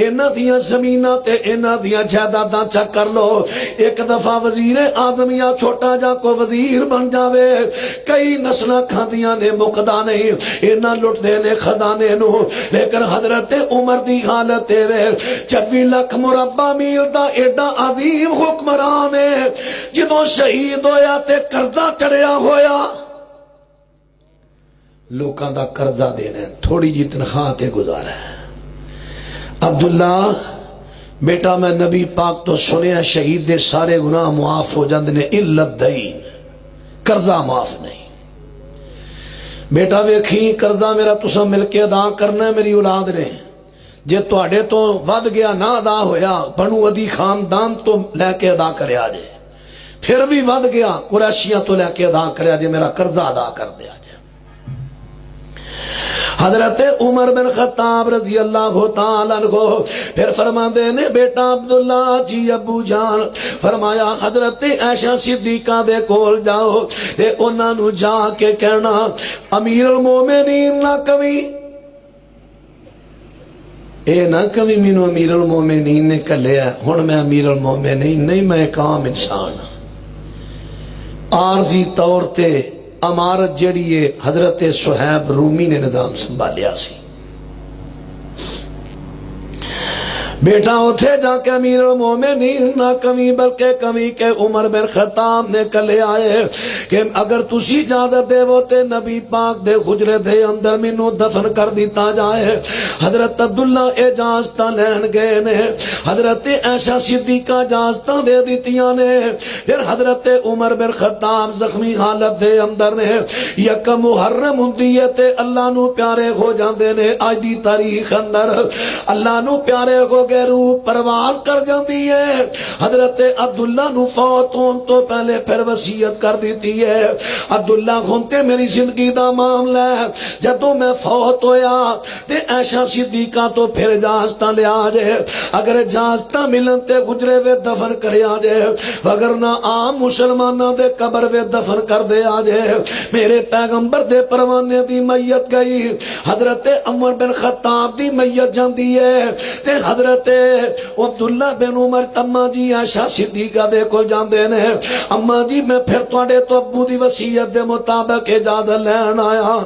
انہاں دیاں زمیناں تے انہاں دیاں جائیداداں چیک کر لو. ایک دفعہ وزیر اعظم یا چھوٹا جا کو وزیر بن جاوے کئی نسلاں کھاندیاں نے مقدا نہیں انہاں لٹ دے نے خزانے نو. لیکن حضرت عمر دی حالت ہے 26 لاکھ مربع میل دا ایڈا عظیم حکمران ہے جدوں شہید ہویا تے قرضہ چڑھیا ہویا لوکاں دا قرضہ دینا تھوڑی جی تنخواہ تے گزارا ہے. عبداللہ بیٹا میں نبی پاک تو سنیا شہید دے سارے گناہ معاف ہو جاندے نے الا الدین قرضہ معاف نہیں. بیٹا ویکھی قرضہ میرا تساں مل کے ادا کرنا ہے میری اولاد نے جے تواڈے تو ود گیا نہ ادا ہویا بنو عدی خاندان تو لے کے ادا کریا جے پھر بھی ود گیا قریشیاں تو لے کے ادا کریا جے میرا قرضہ ادا کر دیا جے. حضرت عمر بن خطاب رضی اللہ تعالیٰ عنہ پھر فرماندے نے بیٹا عبداللہ جی ابو جان فرمایا حضرت عائشہ صدیقہ دے کول جاؤ تے انہاں نو جا کے کہنا امیر المومنین نہ کمی اے نہ کمی مینو امیر المومنین نے کلیا ہن میں امیر المومنین نہیں میں ایک عام انسان ہاں عارضی طور تے امارت جڑی ہے حضرت صہیب رومی نے نظام سنبھالیا سی بیٹا اتھے جا کے امیر المومنین نہ کمی بلکہ کمی کے عمر بن خطاب نے کلے آئے کہ اگر تسی اجازت دے وہ تے نبی پاک دے خجرے دے اندر مینوں دفن کر دیتا جائے حضرت عبداللہ اجازتاں لین گئے نے حضرت عائشہ صدیقہ اجازتاں دے دیتیاں نے پھر حضرت عمر بن خطاب زخمی حالت دے اندر نے یکم محرم ہوندی ہے تے اللہ نو پیارے ہو جاندے نے اج دی تاریخ اندر اللہ نو پیارے ہو روح پرواز کر جاندی ہے حضرت عبداللہ نو فوت ہون تو پہلے پھر وصیت کر دیتی ہے عبداللہ ہونتے میری زندگی دا معاملہ ہے جدوں میں فوت ہویا تے عائشہ صدیقہ تو پھر اجازتاں لیا جائے اگر اجازتاں ملن تے گجرے وے دفن کریا جائے وگرنہ عام مسلماناں دے قبر وے دفن کر دے آ جائے میرے پیغمبر دے پروانے دی میت گئی حضرت عمر بن خطاب دی میت جاندی ہے تے حضرت عبداللہ بن عمر اما جی عائشہ صدیقہ دے کول جاندے نے اما جی میں پھر تواڈے تو ابو دی وصیت دے مطابق اجازت لین آیا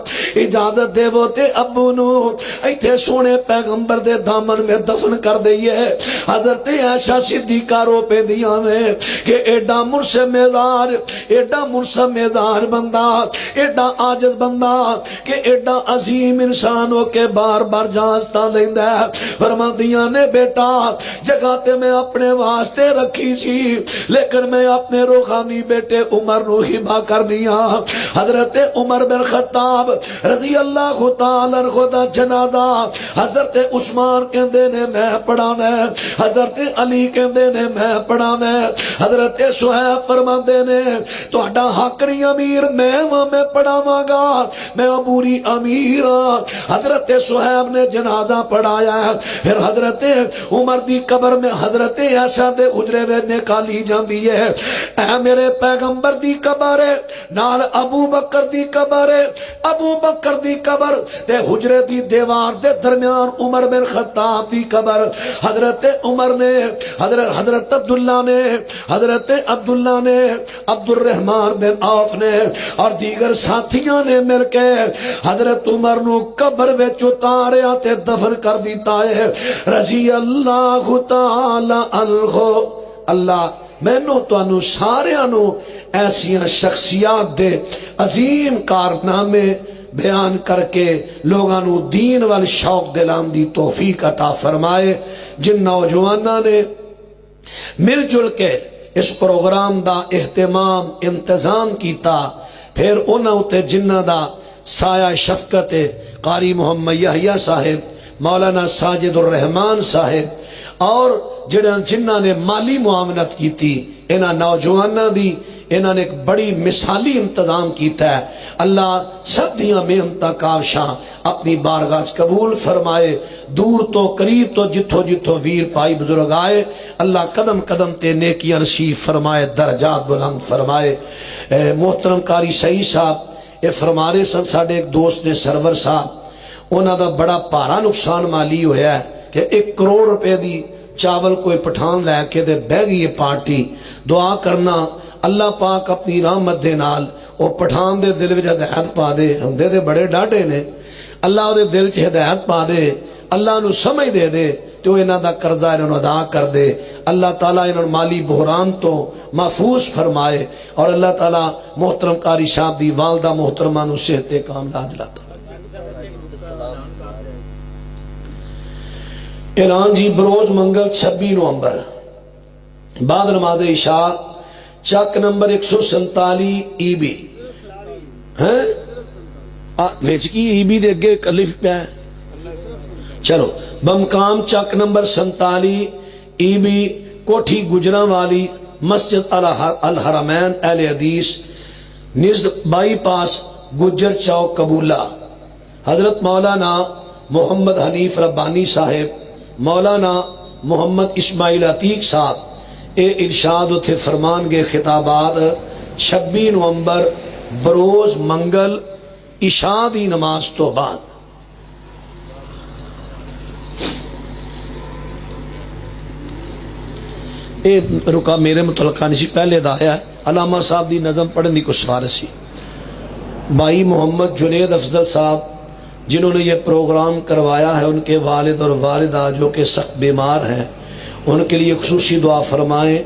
اجازت دے وہ تے ابو نو ایتھے سونے پیغمبر دے دامن میں دفن کر دئیے حضرت عائشہ صدیقہ رو پہ دیاں نے کہ ایڈا مرسم مزار بندہ ایڈا عاجز بندہ کہ ایڈا عظیم انسان ہو کے بار بار جانستا لیندہ فرما دیاں نے بیٹا جگہ تے میں اپنے واسطے رکھی سی لیکن میں اپنے روحانی بیٹے عمر نو ہبا کرنیا حضرت عمر بن خطاب رضی اللہ تعالیٰ عنہ دا جنازہ حضرت عثمان کہندے نے میں پڑھانا ہے حضرت علی کہندے نے میں پڑھانا ہے حضرت صہیب فرماندے نے تہاڈا حق نہیں امیر میں پڑھاواں گا میں عبوری امیر ہاں حضرت صہیب نے جنازہ پڑھایا ہے پھر حضرت عمر دی قبر میں حضرت عائشہ دے حجرے میں نکالی جاندی ہے اے میرے پیغمبر دی قبر ہے نال ابو بکر دی قبر ہے ابو بکر دی قبر تے حجرے دی دیوار دے درمیان عمر بن خطاب دی قبر حضرت عمر نے حضرت عبداللہ نے عبد الرحمن بن عوف نے اور دیگر ساتھیاں نے مل کے حضرت عمر نو قبر وچ اتاریا تے دفن کر دیتا ہے رضی اللہ تعالی عنہ اللہ مینوں تانوں ساریاں نو ایسیاں شخصیات دے عظیم کارنامے بیان کر کے لوگاں نو دین وال شوق دلان دی توفیق عطا فرمائے جن نوجواناں نے مل جل کے اس پروگرام دا اہتمام انتظام کیتا پھر انہاں تے جنہ دا سایہ شفقت قاری محمد یحییٰ صاحب مولانا ساجد الرحمان صاحب اور جنہاں نے مالی معاونت کی تھی انہاں نوجواناں دی انہاں نے ایک بڑی مثالی انتظام کیتا ہے اللہ سب دیاں محنتاں کاوشاں اپنی بارگاہ قبول فرمائے دور تو قریب تو جتھو جتھو ویر پائی بزرگ آئے اللہ قدم قدم تے نیکیاں نصیب فرمائے درجات بلند فرمائے محترم قاری سعید صاحب یہ فرمارے سن ساڑھے ایک دوست نے سرور صاحب انہاں دا بڑا پارا نقصان مالی ہویا ہے کہ 1 کروڑ روپے دی چاول کوئی پٹھان لے کے دے بہ گئی یہ پارٹی دعا کرنا اللہ پاک اپنی رحمت دے نال وہ پٹھان دے دل وچ ہدایت پا دے ہندے دے بڑے ڈاڈے نے اللہ دے دل چ ہدایت پا دے اللہ نو سمجھ دے دے تو انہاں دا قرضہ انہاں ادا کر دے اللہ تعالیٰ انہاں مالی بحران تو محفوظ فرمائے اور اللہ تعالیٰ محترم قاری صاحب دی والدہ محترمہ نو صحت کاملہ عاجلہ اعلان جی بروز منگل 26 نومبر بعد نماز عشاء چک نمبر 147 ای بی ویچ کی ای بی دے گے کلف پہ ہے چلو بمقام چک نمبر 47 ای بی کوٹھی گجرہ والی مسجد الحرمین اہل حدیث نزد بائی پاس گجر چوک قبولہ حضرت مولانا محمد حنیف ربانی صاحب، مولانا محمد اسماعیل عتیق صاحب اے ارشاد اتھے فرمان گے خطابات 26 نومبر بروز منگل عشاء دی نماز تو بعد۔ اے رکا میرے متعلقہ نہیں سی، پہلے دا آیا ہے، علامہ صاحب دی نظم پڑھن دی کچھ سفارش سی۔ بھائی محمد جنید افضل صاحب جنہوں نے یہ پروگرام کروایا ہے، ان کے والد اور والدہ جو کہ سخت بیمار ہیں، ان کے لیے خصوصی دعا فرمائیں۔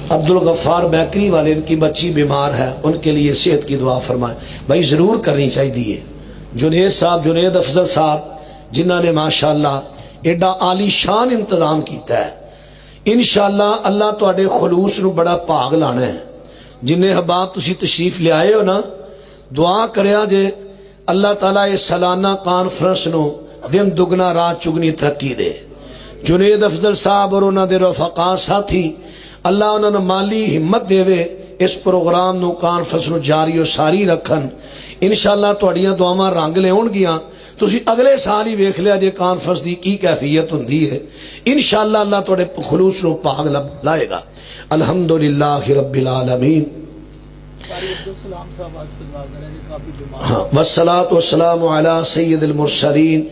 عبدالغفار بیکری والے، ان کی بچی بیمار ہے، ان کے لیے صحت کی دعا فرمائیں۔ بھائی ضرور کرنی چاہیے۔ جنید صاحب، جنید افضل صاحب جنہ نے ماشاءاللہ ایڈا عالی شان انتظام کیتا ہے، انشاءاللہ اللہ تواڈے خلوص نو بڑا بھاگ لانا ہے۔ جنہیں حباب تسی تشریف لے آئے ہو نا، دعا کریا جے اللہ تعالیٰ یہ سالانہ کانفرنس نو دن دگنا رات چگنی ترقی دے۔ جنید افضل صاحب اور انہاں دے رفقا ساتھی، اللہ انہاں نے مالی ہمت دے وے، اس پروگرام نو کانفرنس نو جاری و ساری رکھن۔ انشاءاللہ تواڈیاں دعاواں رنگ لے ہونگیاں، تسی اگلے سال ہی ویکھ لیا جے کانفرنس دی کی کیفیت ہوندی ہے۔ انشاءاللہ اللہ تواڈے خلوص نو پاک لائے گا۔ الحمدللہ رب العالمین، والصلاة والسلام علی سید المرسلین۔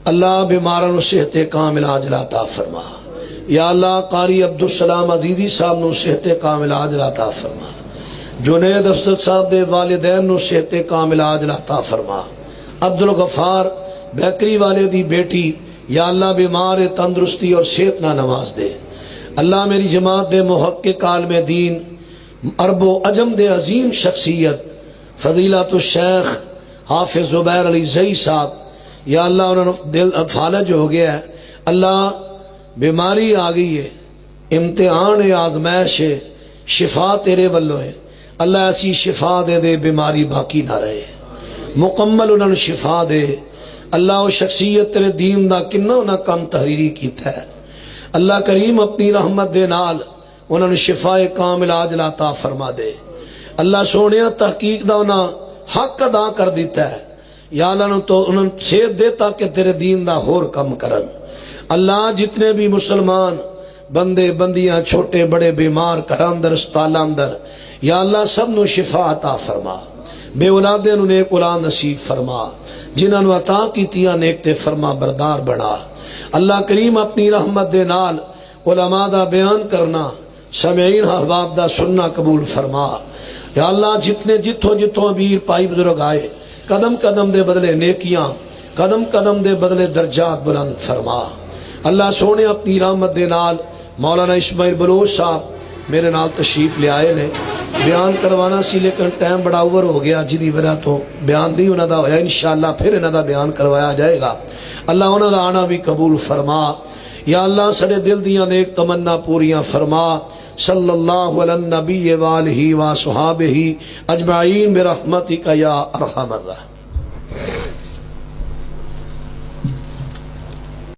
اللہ بیماروں صحت کامل عاجلہ عطا فرما۔ یا اللہ قاری عبدالسلام عزیزی صاحب نو صحت کامل عاجلہ عطا فرما۔ جنید افضل صاحب دے والدین نو صحت کامل عاجلہ عطا فرما۔ عبدالغفار بیکری والے دی بیٹی یا اللہ بیمار تندرستی اور صحت نہ نواز دے۔ اللہ میری جماعت دے محقق عالم دین عرب و عجم دے عظیم شخصیت فضیلت الشیخ حافظ زبیر علی زئی صاحب، یا اللہ انہوں نے دل فالج ہو گیا ہے، اللہ بیماری آ گئی ہے، امتحان ہے، آزمائش ہے، شفا تیرے والوں ہے، اللہ ایسی شفا دے دے بیماری باقی نہ رہے، مکمل انہوں نے شفا دے۔ اللہ وہ شخصیت تیرے دین دا کنہ نہ کم تحریری کیتا ہے، اللہ کریم اپنی رحمت دے نال انہوں نے شفا کامل عاجلہ عطا فرما دے۔ اللہ سونیا تحقیق دا انہاں حق ادا کر دیتا ہے، یا اللہ تو انہوں نے صحت دے تاکہ تیرے دین دا ہور کم کرن۔ اللہ جتنے بھی مسلمان بندے بندیاں چھوٹے بڑے بیمار گھر اندر اسپتال اندر، یا اللہ سب نو شفا عطا فرما، بے اولادے نو نیک اولاد نصیب فرما، جنہاں نو عطا کیتیاں نیک تے فرما بردار بنا۔ اللہ کریم اپنی رحمت دے نال علماء دا بیان کرنا، سامعین احباب دا سننا قبول فرما۔ یا اللہ جتنے جتوں جتوں امیر پائی بزرگ آئے، قدم قدم دے بدلے نیکیاں، قدم قدم دے بدلے درجات بلند فرما۔ اللہ سونے اپنی رحمت دے نال مولانا اسماعیل بلوچ صاحب میرے نال تشریف لے آئے نے، بیان کروانا سی لیکن ٹائم بڑا اوور ہو گیا، جدی وجہ تو بیان دی انہاں دا ہویا، انشاءاللہ پھر انہاں دا بیان کروایا جائے گا۔ اللہ انہاں دا آنا بھی قبول فرما۔ یا اللہ سڑے دل دیاں نیک تمنا پوریاں فرما۔ صلی اللہ علی النبی والہ و صحابہ اجمعین برحمتک یا ارحم الراحمین۔